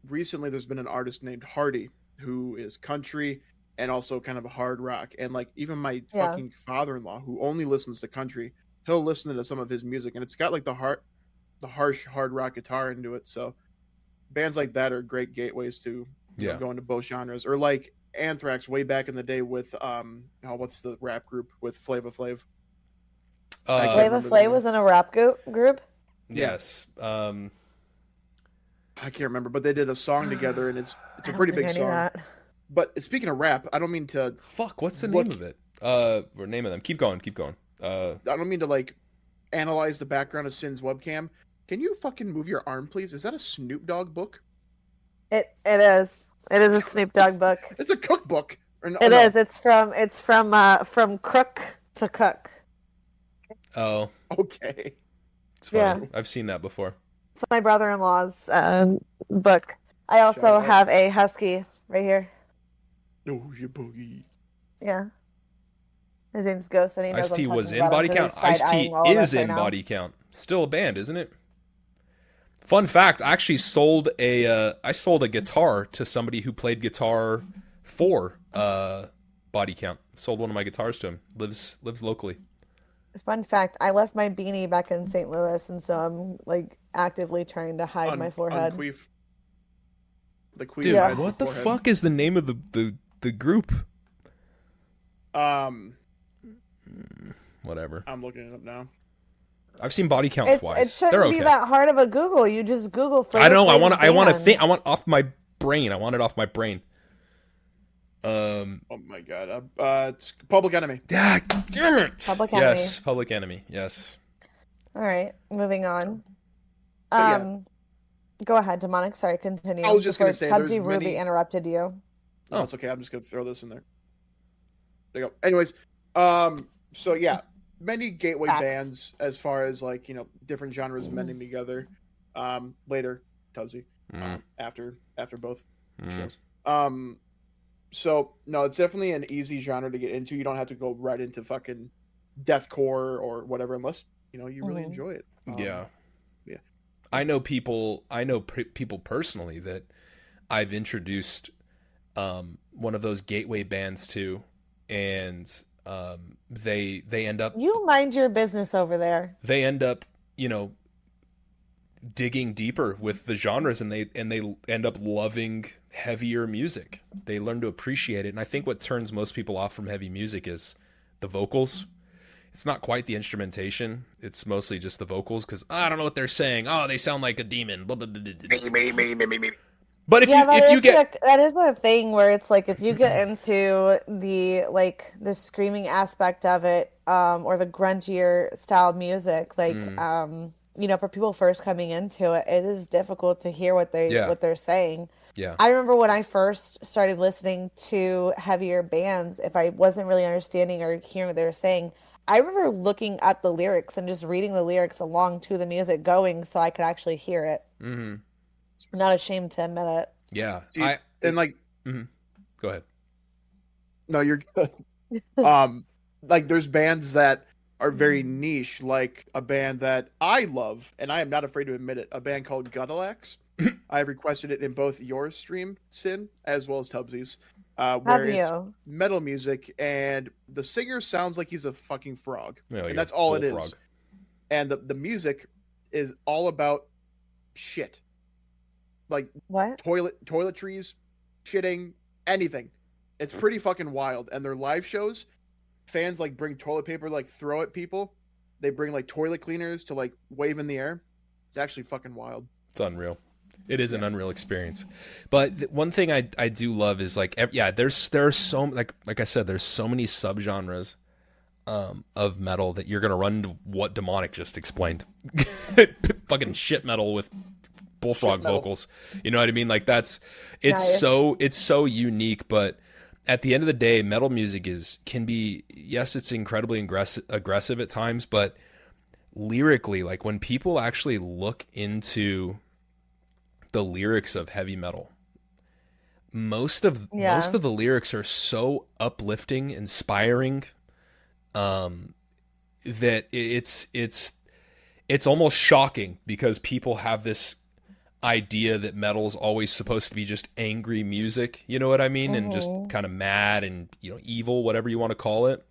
recently there's been an artist named Hardy who is country and also kind of a hard rock. And like, even my fucking father-in-law, who only listens to country, he'll listen to some of his music, and it's got like the harsh hard rock guitar into it. So bands like that are great gateways to go into both genres. Or like Anthrax way back in the day with what's the rap group with Flava Flav? Flava Flav was in a rap group? Yes. I can't remember, but they did a song together, and it's a pretty big song. That. But speaking of rap, I don't mean to... Fuck, what's the name of it? Or name of them. Keep going. I don't mean to, like, analyze the background of Sin's webcam. Can you fucking move your arm, please? Is that a Snoop Dogg book? It is. It is a Snoop Dogg book. It's a cookbook. It is. It's from crook to cook. Oh. Okay. It's funny. Yeah. I've seen that before. It's my brother-in-law's book. I also have a husky right here. Oh, your boogie. Yeah. His name's Ghost, and he knows Ice-T was in Body Count. Ice-T is in Body Count. Still a band, isn't it? Fun fact, I actually sold a guitar to somebody who played guitar for Body Count. Sold one of my guitars to him. Lives locally. Fun fact, I left my beanie back in St. Louis, and so I'm like actively trying to hide my forehead. Unqueef. The queef. Dude, what the fuck is the name of the group? Whatever. I'm looking it up now. I've seen Body Count twice. It shouldn't be that hard of a Google. You just Google. I know. I want to think. I want off my brain. I want it off my brain. Oh my god. It's Public Enemy. Yeah, damn it. Public Enemy. Yes, Public Enemy. Yes. All right, moving on. Go ahead, Demonic. Sorry, continue. I was just going to say, Tubbsy Ruby interrupted you. No, it's okay. I'm just going to throw this in there. There you go. Anyways, so yeah, many gateway bands as far as like, you know, different genres mending together. Later, Tubbsy. After both shows. So no, it's definitely an easy genre to get into. You don't have to go right into fucking deathcore or whatever, unless you know you really enjoy it. Yeah. I know people personally that I've introduced one of those gateway bands to, and they end up. You mind your business over there. They end up, you know, digging deeper with the genres, and they end up loving heavier music. They learn to appreciate it, and I think what turns most people off from heavy music is the vocals. It's not quite the instrumentation. It's mostly just the vocals, because I don't know what they're saying. Oh, they sound like a demon. But if you get that is a thing where it's like if you get into the screaming aspect of it, or the grungier style music, like you know, for people first coming into it, it is difficult to hear what they're saying. Yeah. I remember when I first started listening to heavier bands, if I wasn't really understanding or hearing what they were saying, I remember looking up the lyrics and just reading the lyrics along to the music going so I could actually hear it. Mm-hmm. I'm not ashamed to admit it. Yeah. Go ahead. No, you're good. Like there's bands that are very niche, like a band that I love, and I am not afraid to admit it, a band called Gutalax. I have requested it in both your stream, Sin, as well as Tubbsy's. Where it's metal music, and the singer sounds like he's a fucking frog, and that's all it is. Frog. And the music is all about shit, like what toiletries, shitting, anything. It's pretty fucking wild. And their live shows, fans like bring toilet paper, like throw at people. They bring like toilet cleaners to like wave in the air. It's actually fucking wild. It's unreal. It is an unreal experience. But one thing I do love is like, there are so, like I said, there's so many subgenres of metal that you're going to run into what Demonic just explained. Fucking shit metal with bullfrog vocals. You know what I mean? Like it's so unique, but at the end of the day, metal music can be, yes, it's incredibly aggressive at times, but lyrically, like when people actually look into the lyrics of heavy metal, most of the lyrics are so uplifting, inspiring, that it's almost shocking, because people have this idea that metal's always supposed to be just angry music, you know what I mean, and just kind of mad and, you know, evil, whatever you want to call it.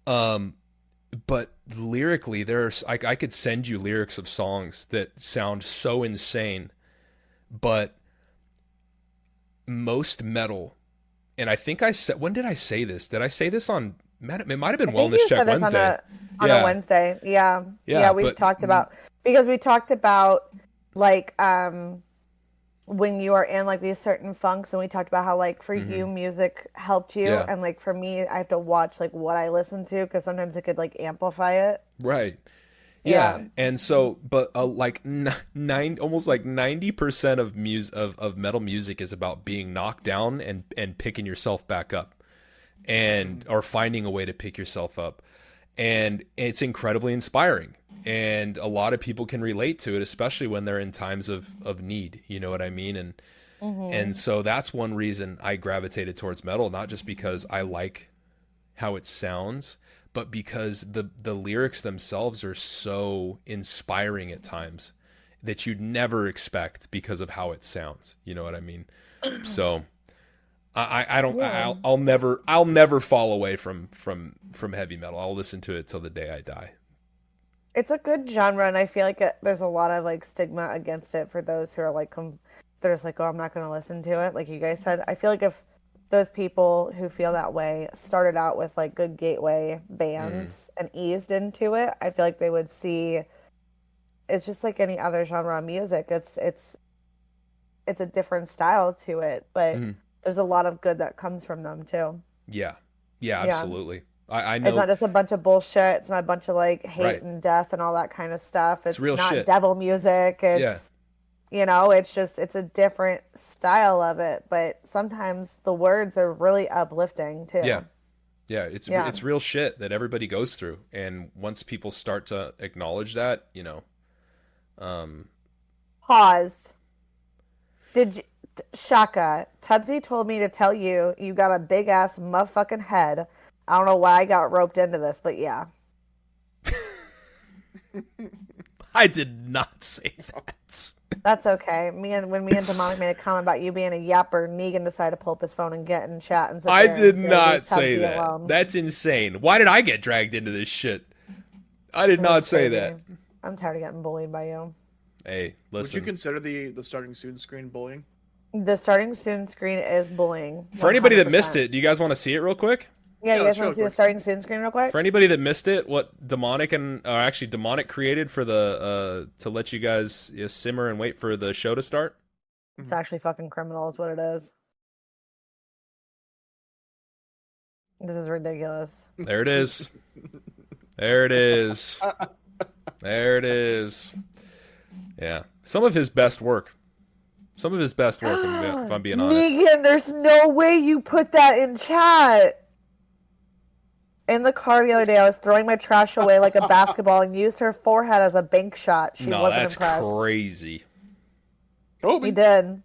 But lyrically, I could send you lyrics of songs that sound so insane. But most metal, and I think when did I say this? Did I say this on, it might have been Wellness Check Wednesday. On a Wednesday. Yeah. We've talked about, because we talked about like, when you are in like these certain funks, and we talked about how like for you music helped you, and like for me I have to watch like what I listen to, because sometimes it could like amplify it. Right. Yeah. And so, but like almost like 90% of metal music is about being knocked down and picking yourself back up, and or finding a way to pick yourself up. And it's incredibly inspiring. And a lot of people can relate to it, especially when they're in times of need. You know what I mean? And so that's one reason I gravitated towards metal, not just because I like how it sounds, but because the lyrics themselves are so inspiring at times that you'd never expect because of how it sounds. You know what I mean? So I don't. I'll never fall away from heavy metal. I'll listen to it till the day I die. It's a good genre, and I feel like there's a lot of like stigma against it for those who are like they're just like, oh, I'm not going to listen to it. Like you guys said, I feel like if those people who feel that way started out with like good gateway bands and eased into it, I feel like they would see it's just like any other genre of music. It's a different style to it, but there's a lot of good that comes from them too. Yeah, absolutely. I know it's not just a bunch of bullshit. It's not a bunch of like hate and death and all that kind of stuff. It's real not shit. Devil music. It's it's a different style of it, but sometimes the words are really uplifting too. It's real shit that everybody goes through, and once people start to acknowledge that, Pause. Shaka, Tubbsy told me to tell you got a big ass motherfucking head. I don't know why I got roped into this, but yeah. I did not say that. That's okay. When me and Demonic made a comment about you being a yapper, Negan decided to pull up his phone and get in chat and sit I there did and not say Tubbsy that. alone. That's insane. Why did I get dragged into this shit? I did not say that. I'm tired of getting bullied by you. Hey, listen. Would you consider the starting soon screen bullying? The starting soon screen is bullying. 100%. For anybody that missed it, do you guys want to see it real quick? Yeah, you guys want to see the starting soon screen real quick? For anybody that missed it, what Demonic created for the to let you guys simmer and wait for the show to start. It's actually fucking criminal is what it is. This is ridiculous. There it is. There it is. There it is. Yeah. Some of his best work. If I'm being honest. Negan, there's no way you put that in chat. In the car the other day, I was throwing my trash away like a basketball and used her forehead as a bank shot. She wasn't impressed. That's crazy. Kobe. He did. And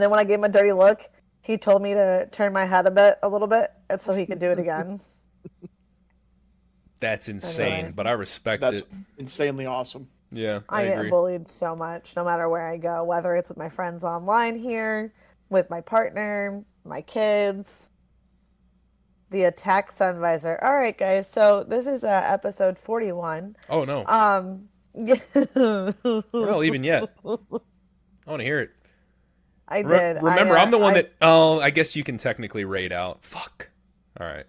then when I gave him a dirty look, he told me to turn my head a little bit, and so he could do it again. That's insane, anyway, but I respect That's it. Insanely awesome. Yeah, I get bullied so much, no matter where I go, whether it's with my friends online here, with my partner, my kids. The attack sun visor. All right, guys. So this is episode 41. Oh no. We're not leaving yet. I want to hear it. I did. Remember, I'm the one that. Oh, I guess you can technically raid out. Fuck. All right.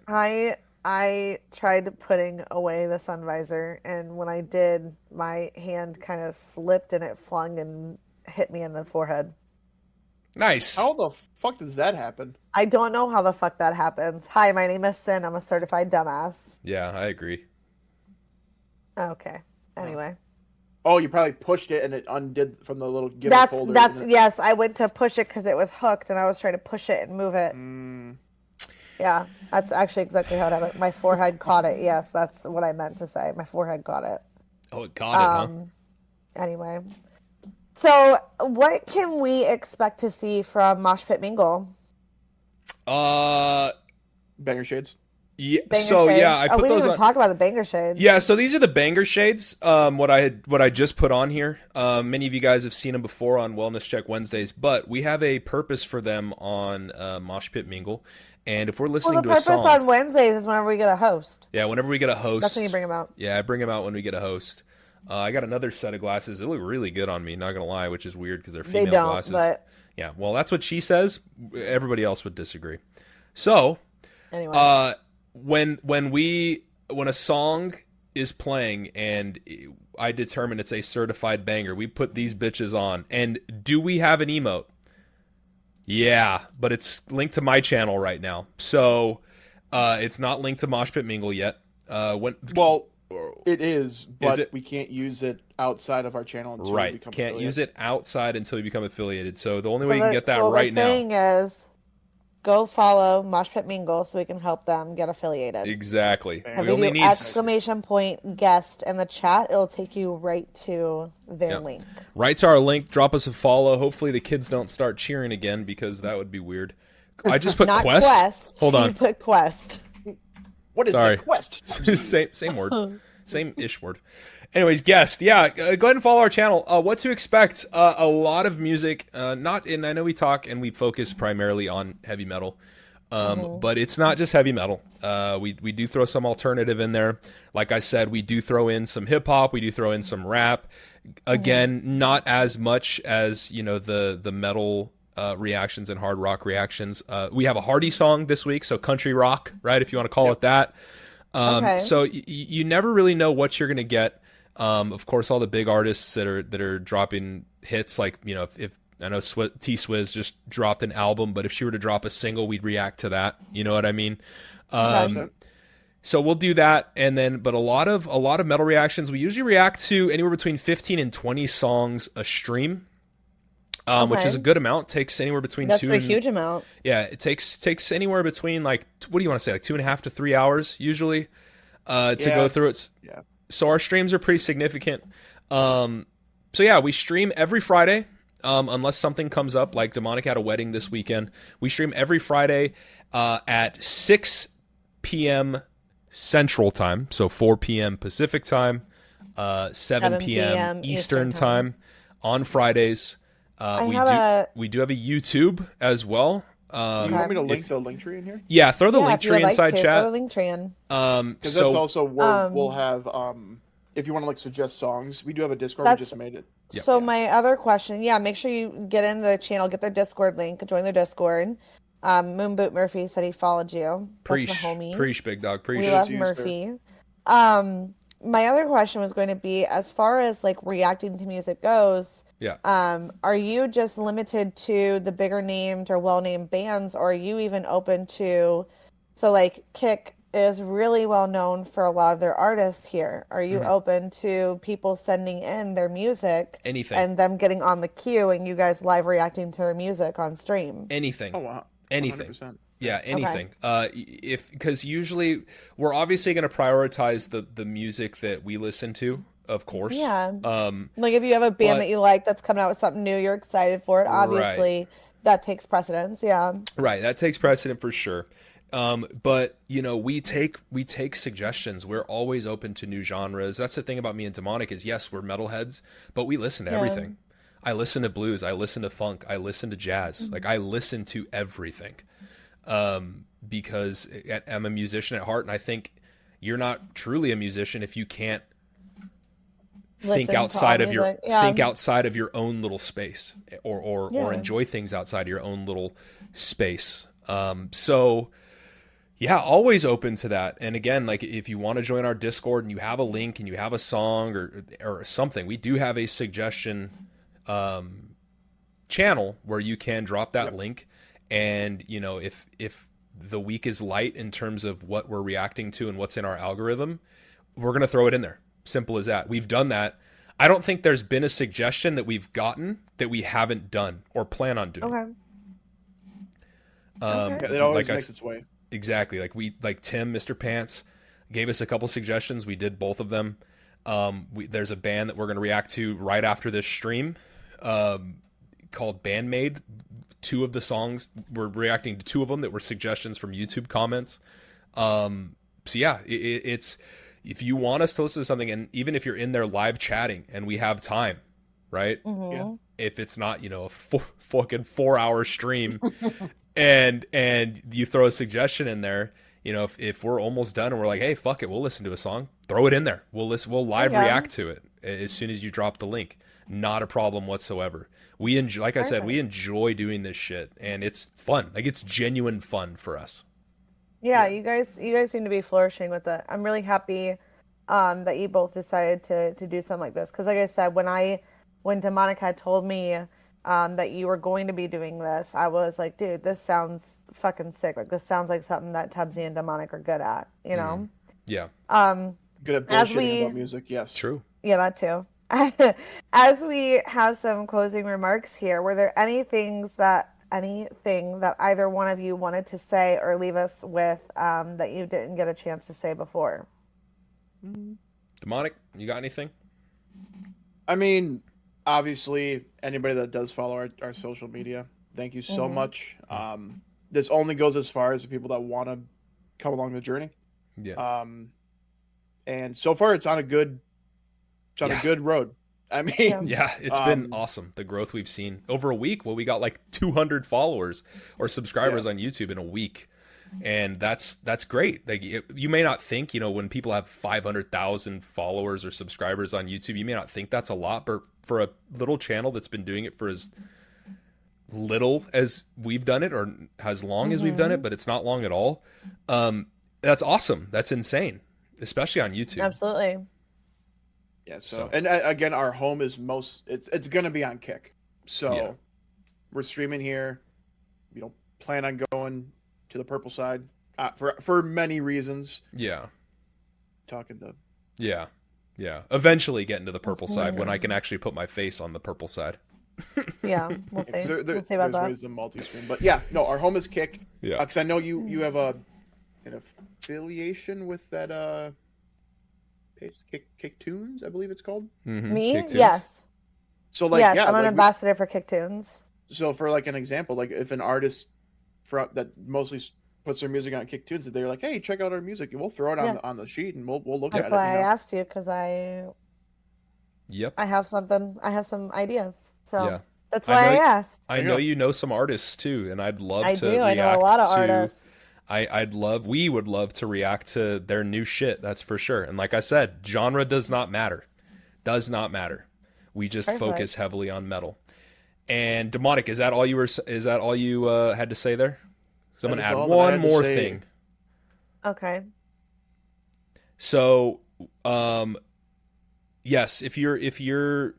I tried putting away the sun visor, and when I did, my hand kind of slipped and it flung and hit me in the forehead. Nice. How the fuck does that happen? I don't know how the fuck that happens. Hi, my name is Sin. I'm a certified dumbass. Yeah, I agree. Okay. Anyway. Oh, you probably pushed it and it undid from the little gitter folder. Yes, I went to push it because it was hooked and I was trying to push it and move it. Yeah, that's actually exactly how it happened. My forehead caught it. Yes, that's what I meant to say. My forehead caught it. Oh, it caught it, huh? Anyway. So, what can we expect to see from MoshPitMingle? Banger shades. Yeah. Banger so shades. yeah, I put we those didn't even on. talk about the banger shades. Yeah, so these are the banger shades. What I just put on here. Many of you guys have seen them before on Wellness Check Wednesdays, but we have a purpose for them on MoshPitMingle. And if we're listening to a song, the purpose on Wednesdays is whenever we get a host. Yeah, whenever we get a host. That's when you bring them out. Yeah, I bring them out when we get a host. I got another set of glasses. They look really good on me, not gonna lie, which is weird because they're female glasses. But... Yeah, well, that's what she says. Everybody else would disagree. So, anyway, when a song is playing and I determine it's a certified banger, we put these bitches on. And do we have an emote? Yeah, but it's linked to my channel right now, so it's not linked to MoshPitMingle yet. It is, but we can't use it outside of our channel until we become can't affiliated. use it outside until you become affiliated. So the only way you can get that right now. So what we're saying is, go follow MoshPitMingle so we can help them get affiliated. Exactly. If we only need !guest in the chat, it'll take you right to their link. Right to our link. Drop us a follow. Hopefully the kids don't start cheering again because that would be weird. I just put Quest. Hold on. You put Quest. What is the Quest? Same word. Same ish word. Anyways, guest. Yeah, go ahead and follow our channel. What to expect? A lot of music. Not in. I know we talk and we focus primarily on heavy metal. But it's not just heavy metal. We do throw some alternative in there. Like I said, we do throw in some hip hop. We do throw in some rap. Again, not as much as the metal reactions and hard rock reactions. We have a Hardy song this week, so country rock, right? If you want to call it that. So you never really know what you're gonna get. Of course, all the big artists that are dropping hits, like if I know T Swizz just dropped an album, but if she were to drop a single, we'd react to that. You know what I mean? So we'll do that, and then but a lot of metal reactions. We usually react to anywhere between 15 and 20 songs a stream, which is a good amount. Takes anywhere between That's a huge amount. Yeah, it takes anywhere between what do you want to say, like 2.5 to 3 hours usually to go through it. Yeah. So our streams are pretty significant. So yeah, we stream every Friday. Unless something comes up, like Demonic had a wedding this weekend. We stream every Friday at 6 p.m. Central Time, so 4 p.m. Pacific Time, 7 p.m. Eastern Time on Fridays. We do have a YouTube as well. You want me to link the link tree in here? Yeah, throw the link tree inside chat. Throw the link tree in. Because that's also where we'll have if you want to suggest songs, we do have a Discord. We just made it. Yep. So my other question, make sure you get in the channel, get their Discord link, join their Discord. Moonboot Murphy said he followed you. That's my homie. Preach, big dog. Preach. We love Murphy. My other question was going to be, as far as like reacting to music goes, are you just limited to the bigger named or well-named bands, or are you even open to, so like Kick is really well known for a lot of their artists here. Are you open to people sending in their music, anything, and them getting on the queue and you guys live reacting to their music on stream? Anything. Oh wow. Anything. 100%. Yeah, anything. Because usually we're obviously going to prioritize the music that we listen to, of course. Yeah. Like if you have a band that you like that's coming out with something new, you're excited for it. Obviously, that takes precedence. Yeah. Right. That takes precedent for sure. But we take suggestions. We're always open to new genres. That's the thing about me and Demonic is, yes, we're metalheads, but we listen to everything. I listen to blues. I listen to funk. I listen to jazz. Like I listen to everything, because I'm a musician at heart, and I think you're not truly a musician if you can't think outside of your own little space, or enjoy things outside of your own little space. So yeah, always open to that. And again, like if you want to join our Discord and you have a link and you have a song or something, we do have a suggestion channel where you can drop that link. And if the week is light in terms of what we're reacting to and what's in our algorithm, we're going to throw it in there. Simple as that. We've done that. I don't think there's been a suggestion that we've gotten that we haven't done or plan on doing. It always makes its way. Exactly. Like Tim, Mr. Pants, gave us a couple suggestions. We did both of them. There's a band that we're going to react to right after this stream, called Bandmade. 2 of the songs, we're reacting to 2 of them that were suggestions from YouTube comments. So yeah, it's, if you want us to listen to something, and even if you're in there live chatting and we have time, right? Yeah. If it's not, a fucking 4-hour stream and you throw a suggestion in there, if we're almost done and we're like, hey, fuck it, we'll listen to a song, throw it in there. We'll live react to it as soon as you drop the link. Not a problem whatsoever. We enjoy, like I said, we enjoy doing this shit, and it's fun. Like it's genuine fun for us. Yeah, you guys seem to be flourishing with it. I'm really happy that you both decided to do something like this. Because like I said, when Demonic had told me that you were going to be doing this, I was like, dude, this sounds fucking sick. Like this sounds like something that Tubbsy and Demonic are good at, Yeah. Good at bullshitting about music, yes. True. Yeah, that too. As we have some closing remarks here, were there anything that either one of you wanted to say or leave us with that you didn't get a chance to say before? Demonic, you got anything? I mean, obviously, anybody that does follow our social media, thank you so much. This only goes as far as the people that want to come along the journey. Yeah. and so far it's on a good road. I mean, yeah, it's been awesome. The growth we've seen over a week. Well, we got like 200 followers or subscribers on YouTube in a week. And that's great. Like you may not think, when people have 500,000 followers or subscribers on YouTube, you may not think that's a lot, but for a little channel that's been doing it for as little as we've done it, or as long as we've done it, but it's not long at all. That's awesome. That's insane, especially on YouTube. Absolutely. Yeah. So and again, our home is it's going to be on Kick. So we're streaming here. We don't plan on going to the purple side for many reasons. Yeah. Talking to. Yeah. Eventually getting to the purple side when I can actually put my face on the purple side. Yeah, we'll see. We'll see about that. There's ways to multi-stream, but yeah, no, our home is Kick. Yeah. Because I know you have an affiliation with that page, Kick Tunes, I believe it's called. Mm-hmm. Me? Yes. So like, yes, I'm an ambassador for Kick Tunes. So for like an example, like if an artist that mostly puts their music on Kick Tunes, they're like, hey, check out our music, and we'll throw it on the sheet and we'll look at it. That's why I asked you, because I have some ideas. So that's why I asked. I know you know some artists too, and I'd love to react. I know a lot of artists. We would love to react to their new shit, that's for sure. And like I said, genre does not matter. We just focus heavily on metal. And Demonic, is that all you had to say there? So I'm going to add one more thing. Okay. So, yes, if you're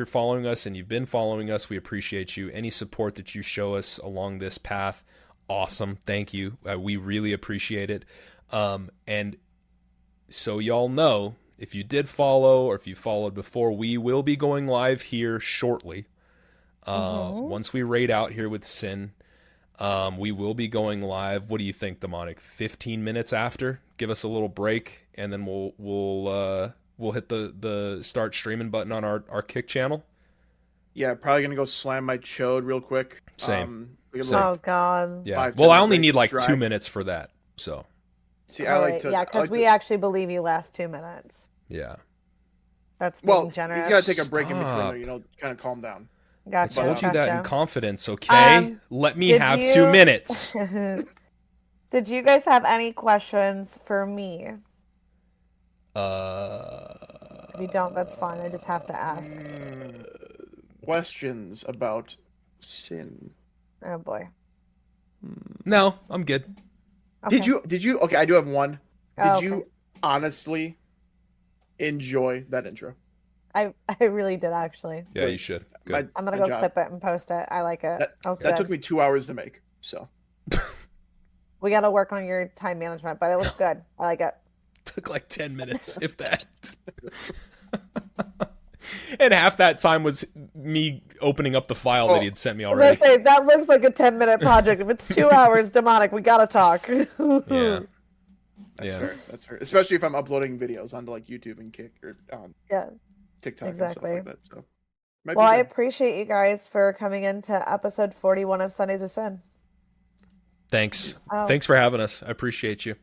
following us and you've been following us, we appreciate you. Any support that you show us along this path, awesome. Thank you. We really appreciate it. And so y'all know, if you did follow or if you followed before, we will be going live here shortly. Once we raid out here with Sin, we will be going live. What do you think, Demonic? 15 minutes after? Give us a little break, and then we'll hit the start streaming button on our Kick channel. Yeah, probably gonna go slam my chode real quick. Same. Oh God. Yeah. Well, I only need like 2 minutes for that. So. See, I like to. Yeah, because we actually believe you last 2 minutes. Yeah. That's being generous. He's got to take a break in between, kind of calm down. Gotcha. I told you that in confidence, okay? Let me have 2 minutes. Did you guys have any questions for me? If you don't, that's fine. I just have to ask. Questions about Sin. Oh boy. No, I'm good. Okay. Did you? Okay, I do have one. Did you honestly enjoy that intro? I really did, actually. Yeah, you should. Good. I'm gonna go clip it and post it. I like it. That took me 2 hours to make. So we got to work on your time management, but it looks good. I like it. Took like 10 minutes, if that. And half that time was me opening up the file that he had sent me already. I was gonna say, that looks like a 10-minute project. If it's 2 hours, Demonic, we gotta talk. Yeah. That's fair. That's fair. Especially if I'm uploading videos onto like YouTube and Kick or TikTok exactly. and stuff like that. So, well, I appreciate you guys for coming into episode 41 of Sundays with Sin. Thanks. Thanks for having us. I appreciate you.